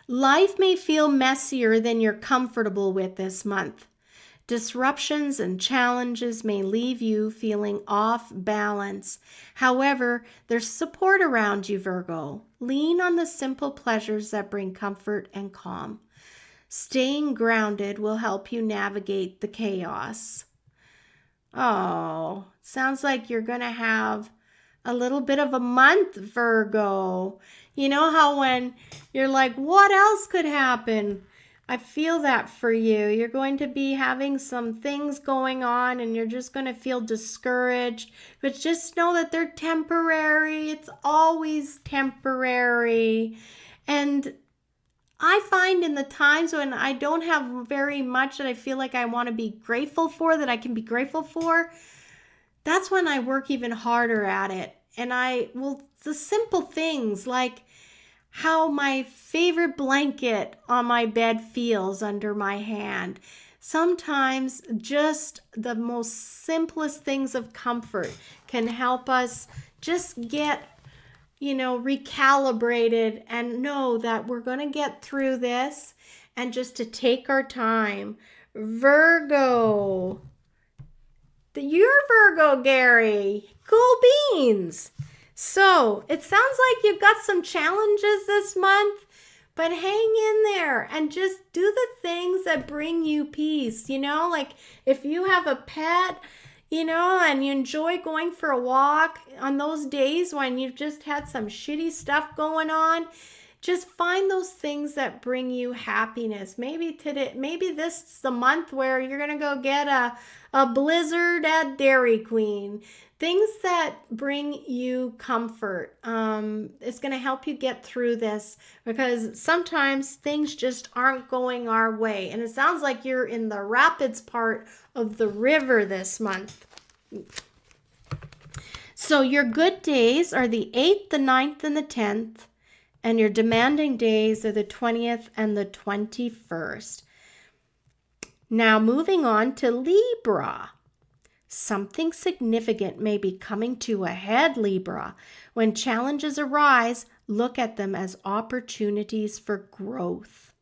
life may feel messier than you're comfortable with this month. Disruptions and challenges may leave you feeling off balance. However, there's support around you, Virgo. Lean on the simple pleasures that bring comfort and calm. Staying grounded will help you navigate the chaos. Oh, sounds like you're going to have a little bit of a month, Virgo. You know how when you're like, what else could happen? I feel that for you. You're going to be having some things going on and you're just going to feel discouraged. But just know that they're temporary. It's always temporary. And I find in the times when I don't have very much that I feel like I want to be grateful for, that I can be grateful for, that's when I work even harder at it. And the simple things like how my favorite blanket on my bed feels under my hand. Sometimes just the most simplest things of comfort can help us just get, recalibrated and know that we're going to get through this and just to take our time. Virgo. You're Virgo, Gary. Cool beans. So it sounds like you've got some challenges this month, but hang in there and just do the things that bring you peace. Like if you have a pet, and you enjoy going for a walk on those days when you've just had some shitty stuff going on, just find those things that bring you happiness. Maybe this is the month where you're going to go get a blizzard at Dairy Queen. Things that bring you comfort. It's going to help you get through this because sometimes things just aren't going our way. And it sounds like you're in the rapids part of the river this month. So your good days are the 8th, the 9th, and the 10th. And your demanding days are the 20th and the 21st. Now moving on to Libra. Something significant may be coming to a head, Libra. When challenges arise, look at them as opportunities for growth.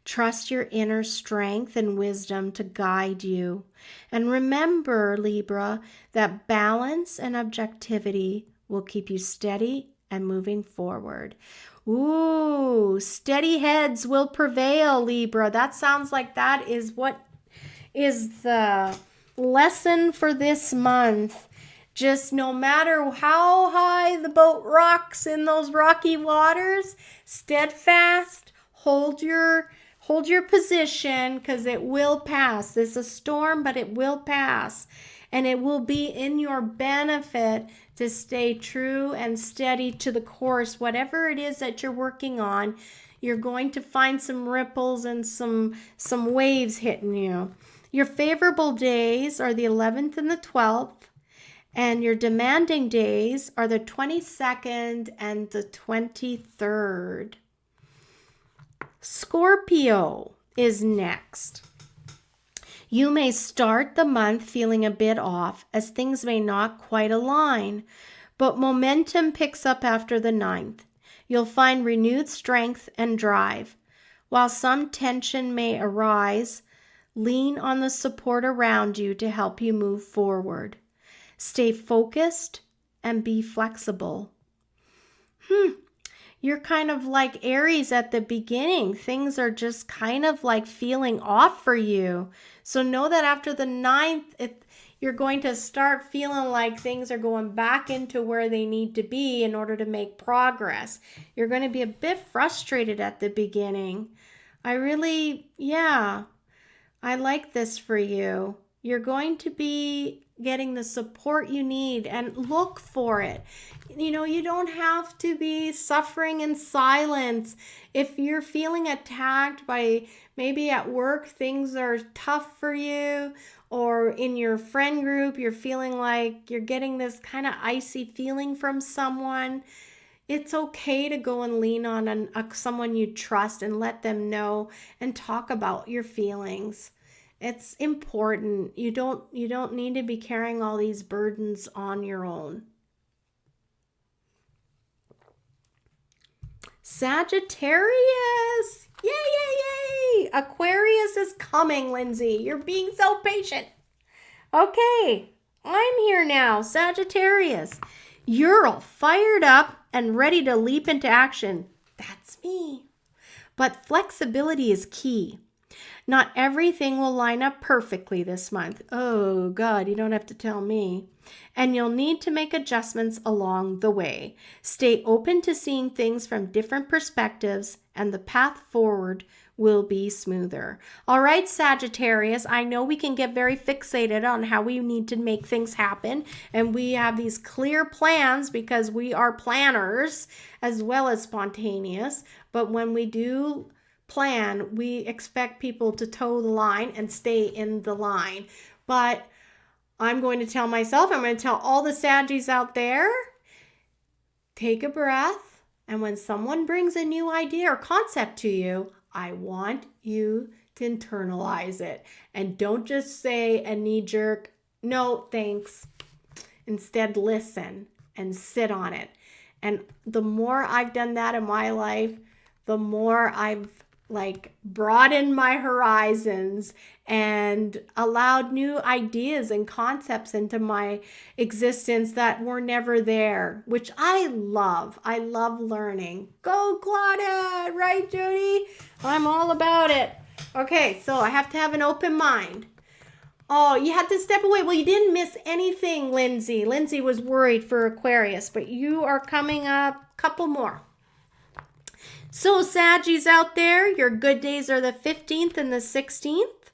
Trust your inner strength and wisdom to guide you. And remember, Libra, that balance and objectivity will keep you steady and moving forward. Ooh, steady heads will prevail, Libra. That sounds like that is what is the lesson for this month. Just no matter how high the boat rocks in those rocky waters, steadfast, hold your position because it will pass. This is a storm, but it will pass. And it will be in your benefit to stay true and steady to the course. Whatever it is that you're working on, you're going to find some ripples and some waves hitting you. Your favorable days are the 11th and the 12th. And your demanding days are the 22nd and the 23rd. Scorpio is next. You may start the month feeling a bit off as things may not quite align, but momentum picks up after the 9th. You'll find renewed strength and drive. While some tension may arise, lean on the support around you to help you move forward. Stay focused and be flexible. You're kind of like Aries at the beginning. Things are just kind of like feeling off for you. So know that after the 9th, you're going to start feeling like things are going back into where they need to be in order to make progress. You're going to be a bit frustrated at the beginning. I like this for you. You're going to be getting the support you need, and look for it. You know, you don't have to be suffering in silence. If you're feeling attacked by, maybe at work things are tough for you, or in your friend group you're feeling like you're getting this kind of icy feeling from someone, it's okay to go and lean on someone you trust and let them know and talk about your feelings. It's important. You don't need to be carrying all these burdens on your own. Sagittarius! Yay, yay, yay! Aquarius is coming, Lindsay. You're being so patient. Okay, I'm here now, Sagittarius. You're all fired up and ready to leap into action. That's me. But flexibility is key. Not everything will line up perfectly this month. Oh, God, you don't have to tell me. And you'll need to make adjustments along the way. Stay open to seeing things from different perspectives, and the path forward will be smoother. All right, Sagittarius, I know we can get very fixated on how we need to make things happen, and we have these clear plans because we are planners as well as spontaneous. But when we do plan, we expect people to toe the line and stay in the line. But I'm going to tell myself, I'm going to tell all the Saggies out there, take a breath, and when someone brings a new idea or concept to you, I want you to internalize it. And don't just say a knee-jerk, no, thanks. Instead, listen and sit on it. And the more I've done that in my life, the more I've broadened my horizons and allowed new ideas and concepts into my existence that were never there, which I love. I love learning. Go, Claudia! Right, Jody? I'm all about it. Okay, so I have to have an open mind. Oh, you had to step away. Well, you didn't miss anything, Lindsay. Lindsay was worried for Aquarius, but you are coming up a couple more. So, Saggies out there, your good days are the 15th and the 16th,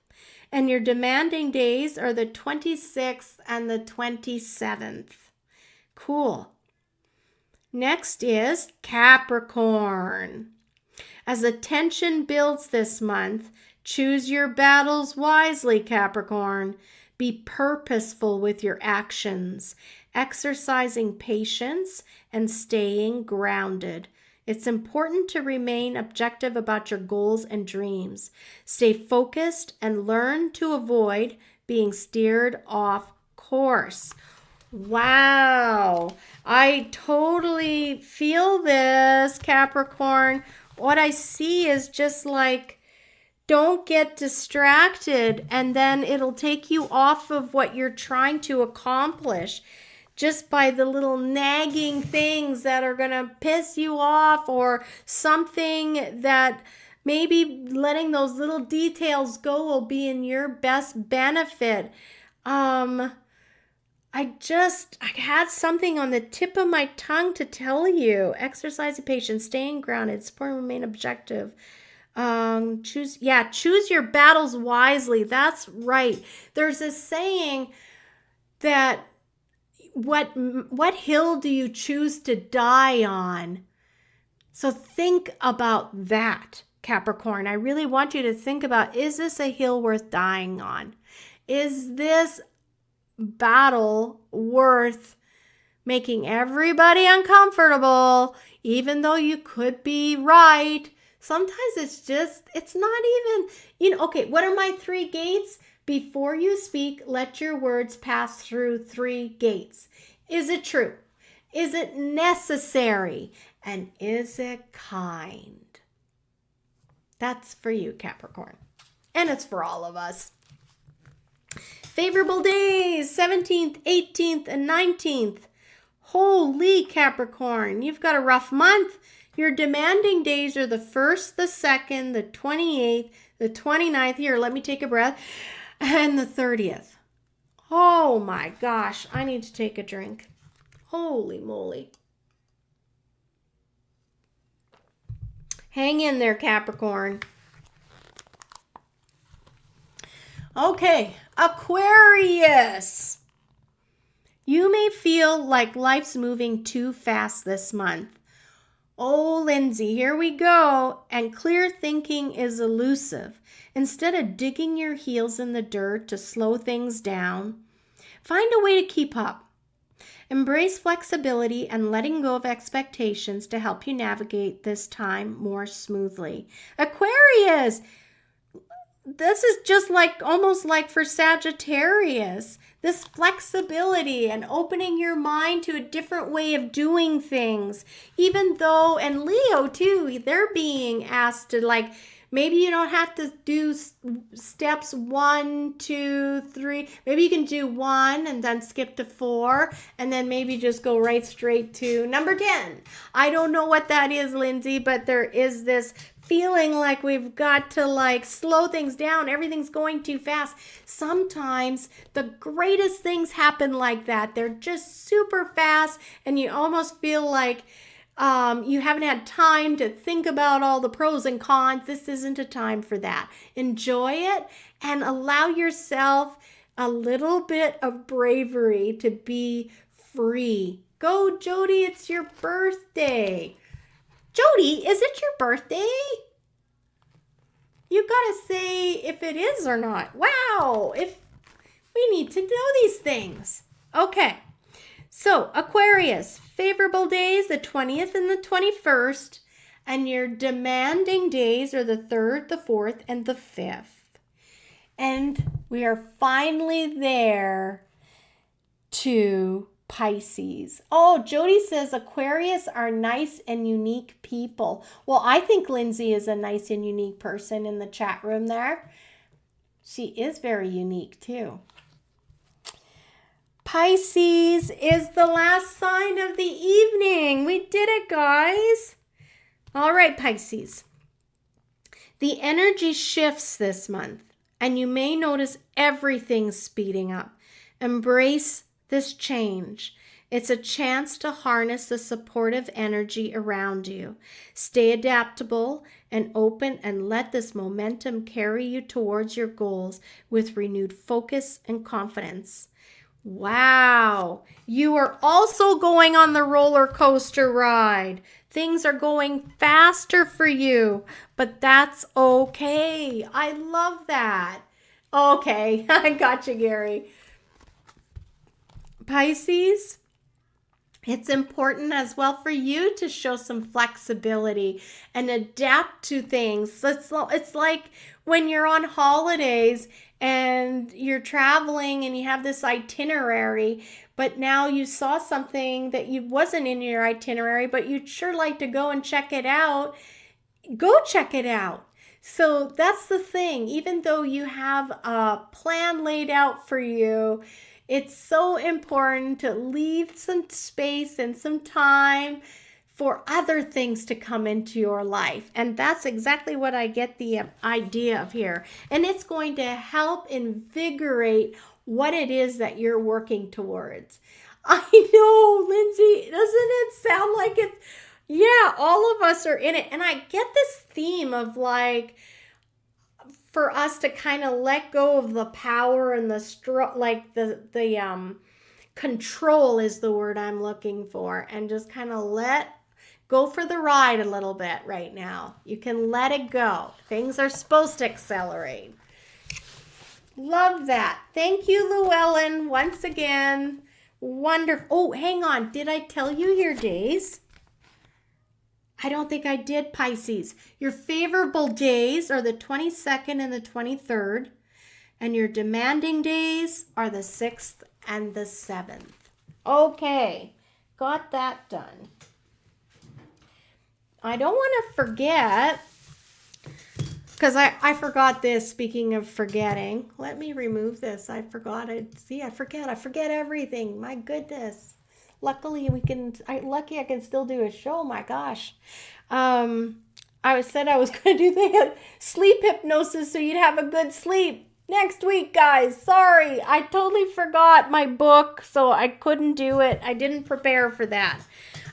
and your demanding days are the 26th and the 27th. Cool. Next is Capricorn. As the tension builds this month, choose your battles wisely, Capricorn. Be purposeful with your actions, exercising patience and staying grounded. It's important to remain objective about your goals and dreams. Stay focused and learn to avoid being steered off course. Wow, I totally feel this, Capricorn. What I see is just don't get distracted, and then it'll take you off of what you're trying to accomplish just by the little nagging things that are going to piss you off, or something that maybe letting those little details go will be in your best benefit. I had something on the tip of my tongue to tell you. Exercising patience, staying grounded, support and remain objective. Choose your battles wisely. That's right. There's a saying that what hill do you choose to die on? So think about that, Capricorn. I really want you to think about, is this a hill worth dying on? Is this battle worth making everybody uncomfortable, even though you could be right? Sometimes it's not even, okay, what are my 3 gates? Before you speak, let your words pass through 3 gates. Is it true? Is it necessary? And is it kind? That's for you, Capricorn. And it's for all of us. Favorable days, 17th, 18th, and 19th. Holy Capricorn, you've got a rough month. Your demanding days are the 1st, the 2nd, the 28th, the 29th. Here, let me take a breath. And the 30th. Oh my gosh, I need to take a drink. Holy moly. Hang in there, Capricorn. Okay, Aquarius. You may feel like life's moving too fast this month. Oh, Lindsay, here we go. And clear thinking is elusive. Instead of digging your heels in the dirt to slow things down, find a way to keep up. Embrace flexibility and letting go of expectations to help you navigate this time more smoothly. Aquarius, this is just like almost like for Sagittarius. This flexibility and opening your mind to a different way of doing things. Even though, and Leo too, they're being asked to like, maybe you don't have to do steps 1, 2, 3. Maybe you can do 1 and then skip to 4 and then maybe just go right straight to number 10. I don't know what that is, Lindsay, but there is this feeling like we've got to like slow things down. Everything's going too fast. Sometimes the greatest things happen like that. They're just super fast and you almost feel like you haven't had time to think about all the pros and cons. This isn't a time for that. Enjoy it and allow yourself a little bit of bravery to be free. Go, Jody, it's your birthday. Jody, is it your birthday? You gotta say if it is or not. Wow, if we need to know these things. Okay, so Aquarius, favorable days, the 20th and the 21st, and your demanding days are the 3rd, the 4th, and the 5th. And we are finally there to Pisces. Oh, Jody says Aquarius are nice and unique people. Well, I think Lindsay is a nice and unique person in the chat room there. She is very unique too. Pisces is the last sign of the evening. We did it, guys. All right, Pisces. The energy shifts this month, and you may notice everything speeding up. Embrace this change. It's a chance to harness the supportive energy around you. Stay adaptable and open and let this momentum carry you towards your goals with renewed focus and confidence. Wow, you are also going on the roller coaster ride. Things are going faster for you, but that's okay. I love that. Okay, I got you, Gary. Pisces, it's important as well for you to show some flexibility and adapt to things. It's like when you're on holidays and you're traveling and you have this itinerary, but now you saw something that wasn't in your itinerary, but you'd sure like to go and check it out. Go check it out. So that's the thing. Even though you have a plan laid out for you, it's so important to leave some space and some time for other things to come into your life. And that's exactly what I get the idea of here. And it's going to help invigorate what it is that you're working towards. I know, Lindsay, doesn't it sound like it's, yeah, all of us are in it. And I get this theme of like, for us to kind of let go of the power and the control is the word I'm looking for, and just kind of go for the ride a little bit right now. You can let it go. Things are supposed to accelerate. Love that. Thank you, Llewellyn, once again. Wonderful. Oh, hang on. Did I tell you your days? I don't think I did, Pisces. Your favorable days are the 22nd and the 23rd, and your demanding days are the 6th and the 7th. Okay, got that done. I don't want to forget, because I forgot this, speaking of forgetting. Let me remove this. I forgot it. See, I forget everything. My goodness. Luckily, I can still do a show. My gosh. I said I was going to do the sleep hypnosis so you'd have a good sleep next week, guys. Sorry, I totally forgot my book, so I couldn't do it. I didn't prepare for that.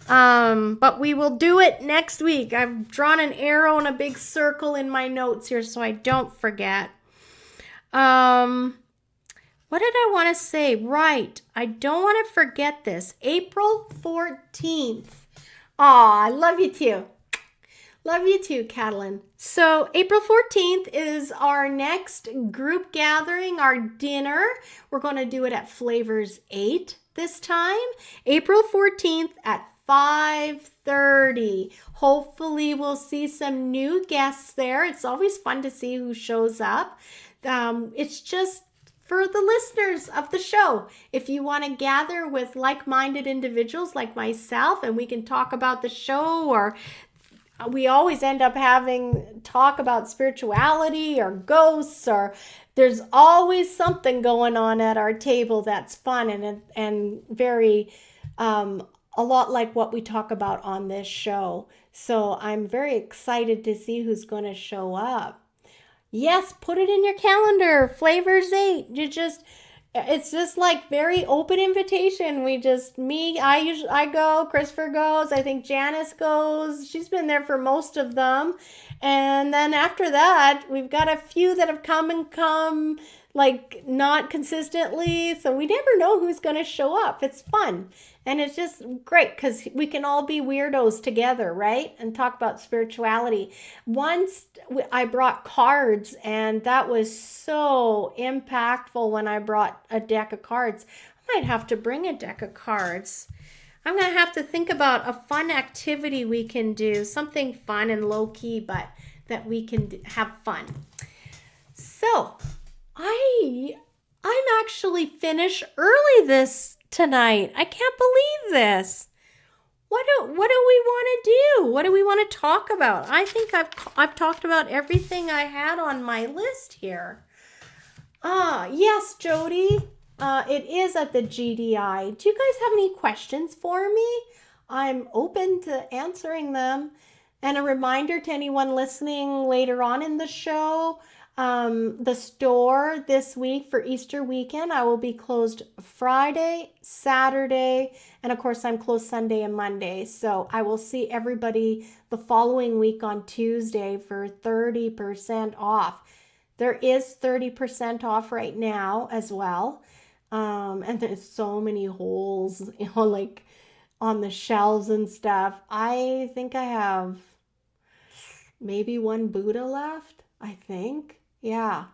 But we will do it next week. I've drawn an arrow and a big circle in my notes here so I don't forget. What did I want to say? Right. I don't want to forget this. April 14th. Aw, I love you too. Love you too, Catalin. So April 14th is our next group gathering, our dinner. We're going to do it at Flavors 8 this time. April 14th at 5:30. Hopefully we'll see some new guests there. It's always fun to see who shows up. It's just for the listeners of the show. If you want to gather with like-minded individuals like myself and we can talk about the show, or we always end up having talk about spirituality or ghosts, or there's always something going on at our table that's fun and very a lot like what we talk about on this show. So I'm very excited to see who's going to show up. Yes, put it in your calendar. Flavors 8. It's just like very open invitation. I go, Christopher goes, I think Janice goes. She's been there for most of them. And then after that, we've got a few that have come like not consistently. So we never know who's going to show up. It's fun. And it's just great because we can all be weirdos together, right? And talk about spirituality. Once I brought cards, and that was so impactful when I brought a deck of cards. I might have to bring a deck of cards. I'm going to have to think about a fun activity we can do, something fun and low-key, but that we can have fun. So I'm actually finished early tonight. I can't believe this. What do we want to do? What do we want to talk about? I think I've talked about everything I had on my list here. Yes, Jody. It is at the GDI. Do you guys have any questions for me? I'm open to answering them. And a reminder to anyone listening later on in the show, the store this week for Easter weekend, I will be closed Friday, Saturday, and of course I'm closed Sunday and Monday. So I will see everybody the following week on Tuesday for 30% off. There is 30% off right now as well. And there's so many holes, like on the shelves and stuff. I think I have maybe one Buddha left, I think. Yeah,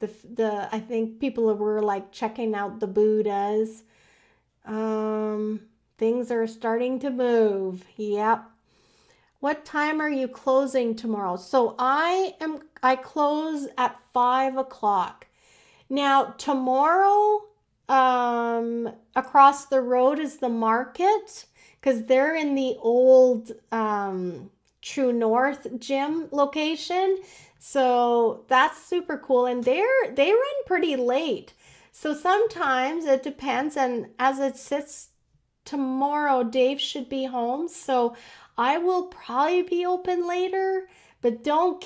I think people were like checking out the Buddhas. Things are starting to move. Yep. What time are you closing tomorrow? So I close at 5:00. Now tomorrow, across the road is the market, because they're in the old True North gym location. So that's super cool. And they run pretty late. So sometimes it depends. And as it sits tomorrow, Dave should be home. So I will probably be open later, but don't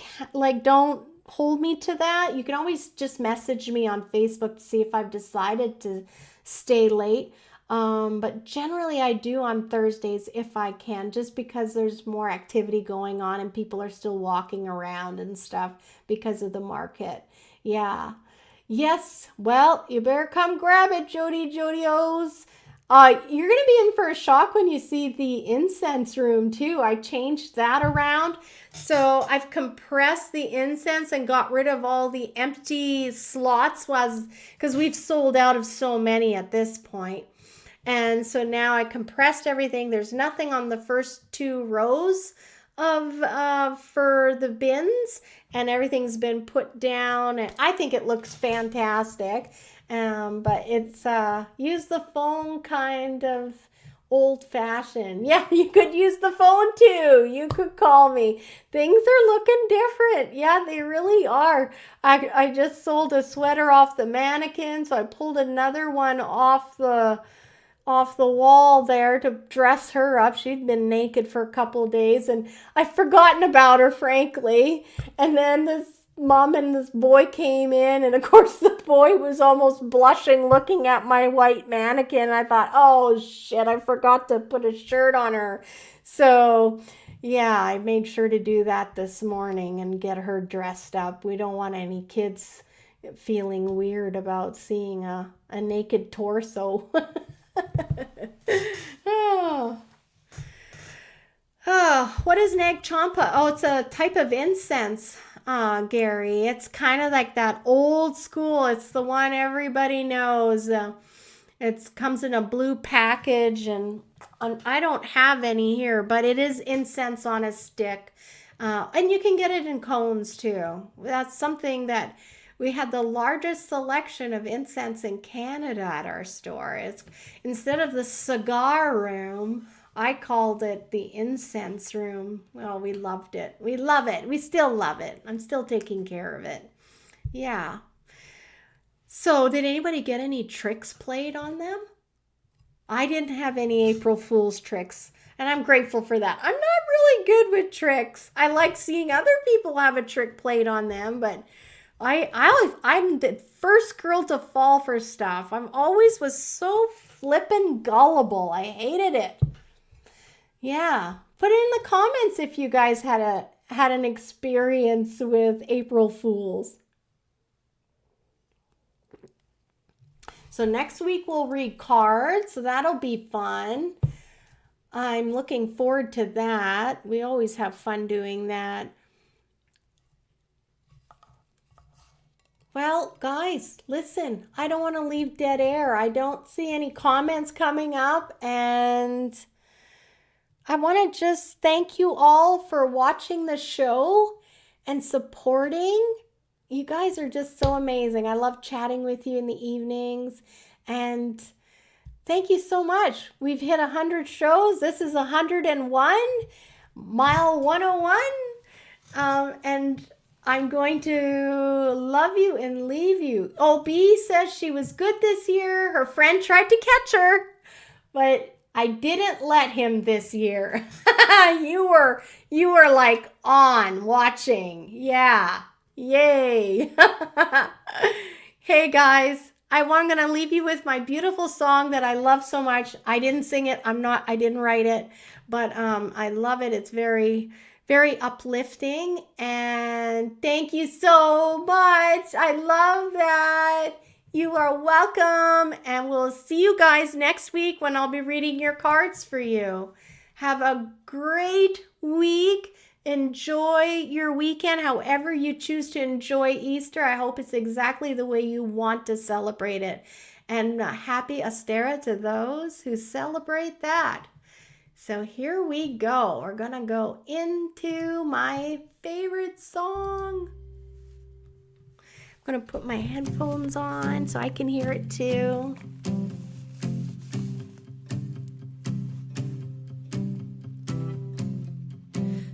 hold me to that. You can always just message me on Facebook to see if I've decided to stay late. But generally I do on Thursdays if I can, just because there's more activity going on and people are still walking around and stuff because of the market. Yeah. Yes. Well, you better come grab it, Jody-Os. You're going to be in for a shock when you see the incense room too. I changed that around. So I've compressed the incense and got rid of all the empty slots because we've sold out of so many at this point. And so now I compressed everything. There's nothing on the first 2 rows for the bins, and everything's been put down. And I think it looks fantastic. But it's use the phone kind of old-fashioned. Yeah, you could use the phone too. You could call me. Things are looking different. Yeah, they really are. I just sold a sweater off the mannequin, so I pulled another one off the wall there to dress her up. She'd been naked for a couple of days, and I'd forgotten about her, frankly. And then this mom and this boy came in, and of course the boy was almost blushing looking at my white mannequin. I thought, oh shit, I forgot to put a shirt on her. So yeah, I made sure to do that this morning and get her dressed up. We don't want any kids feeling weird about seeing a naked torso. Oh. Oh, what is Nag Champa? Oh, it's a type of incense, Gary. It's kind of like that old school. It's the one everybody knows. It comes in a blue package, and I don't have any here, but it is incense on a stick. And you can get it in cones too. That's something that we had the largest selection of incense in Canada at our store. It's instead of the cigar room, I called it the incense room. Well, we loved it. We love it. We still love it. I'm still taking care of it. Yeah. So did anybody get any tricks played on them? I didn't have any April Fool's tricks, and I'm grateful for that. I'm not really good with tricks. I like seeing other people have a trick played on them, but I'm the first girl to fall for stuff. I'm always was so flippin' gullible. I hated it. Yeah. Put it in the comments if you guys had an experience with April Fools. So next week we'll read cards, so that'll be fun. I'm looking forward to that. We always have fun doing that. Well, guys, listen, I don't want to leave dead air. I don't see any comments coming up, and I want to just thank you all for watching the show and supporting. You guys are just so amazing. I love chatting with you in the evenings, and thank you so much. We've hit 100 shows. This is 101, mile 101, and I'm going to love you and leave you. Oh, B says she was good this year. Her friend tried to catch her, but I didn't let him this year. You were like on watching. Yeah. Yay. Hey guys, I'm going to leave you with my beautiful song that I love so much. I didn't sing it. I didn't write it, but I love it. It's very, very uplifting, and thank you so much. I love that. You are welcome, and we'll see you guys next week when I'll be reading your cards for you. Have a great week. Enjoy your weekend however you choose to enjoy Easter. I hope it's exactly the way you want to celebrate it. And happy Astera to those who celebrate that. So here we go. We're going to go into my favorite song. I'm going to put my headphones on so I can hear it too.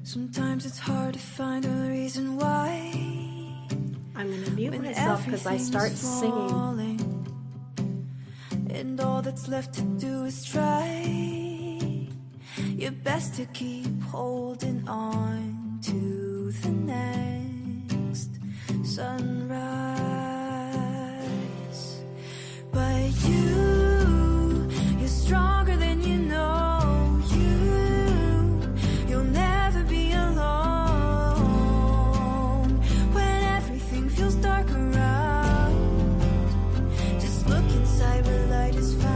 Sometimes it's hard to find a reason why. I'm going to mute myself because I start singing. And all that's left to do is try your best to keep holding on to the next sunrise. But you're stronger than you know. You'll never be alone when everything feels dark around. Just look inside where light is found.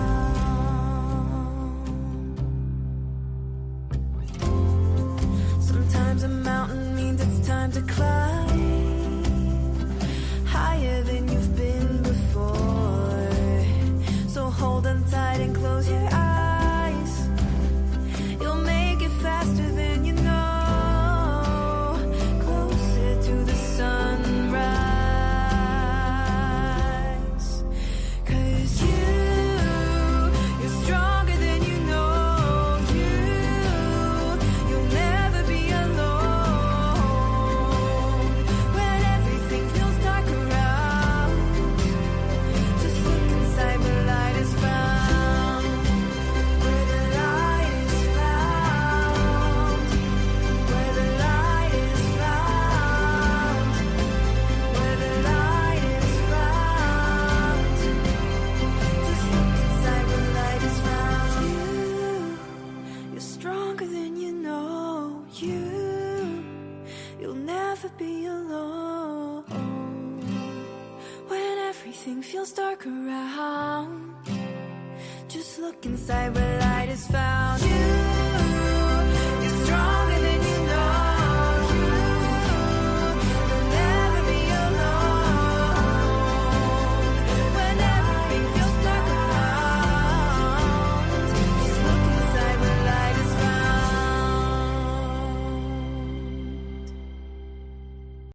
Sometimes a mountain means it's time to climb higher than you've been before. So hold on tight and close your eyes. You'll make it faster than you know. Closer to the sunrise. everything feels dark around. Just look inside where light is found. You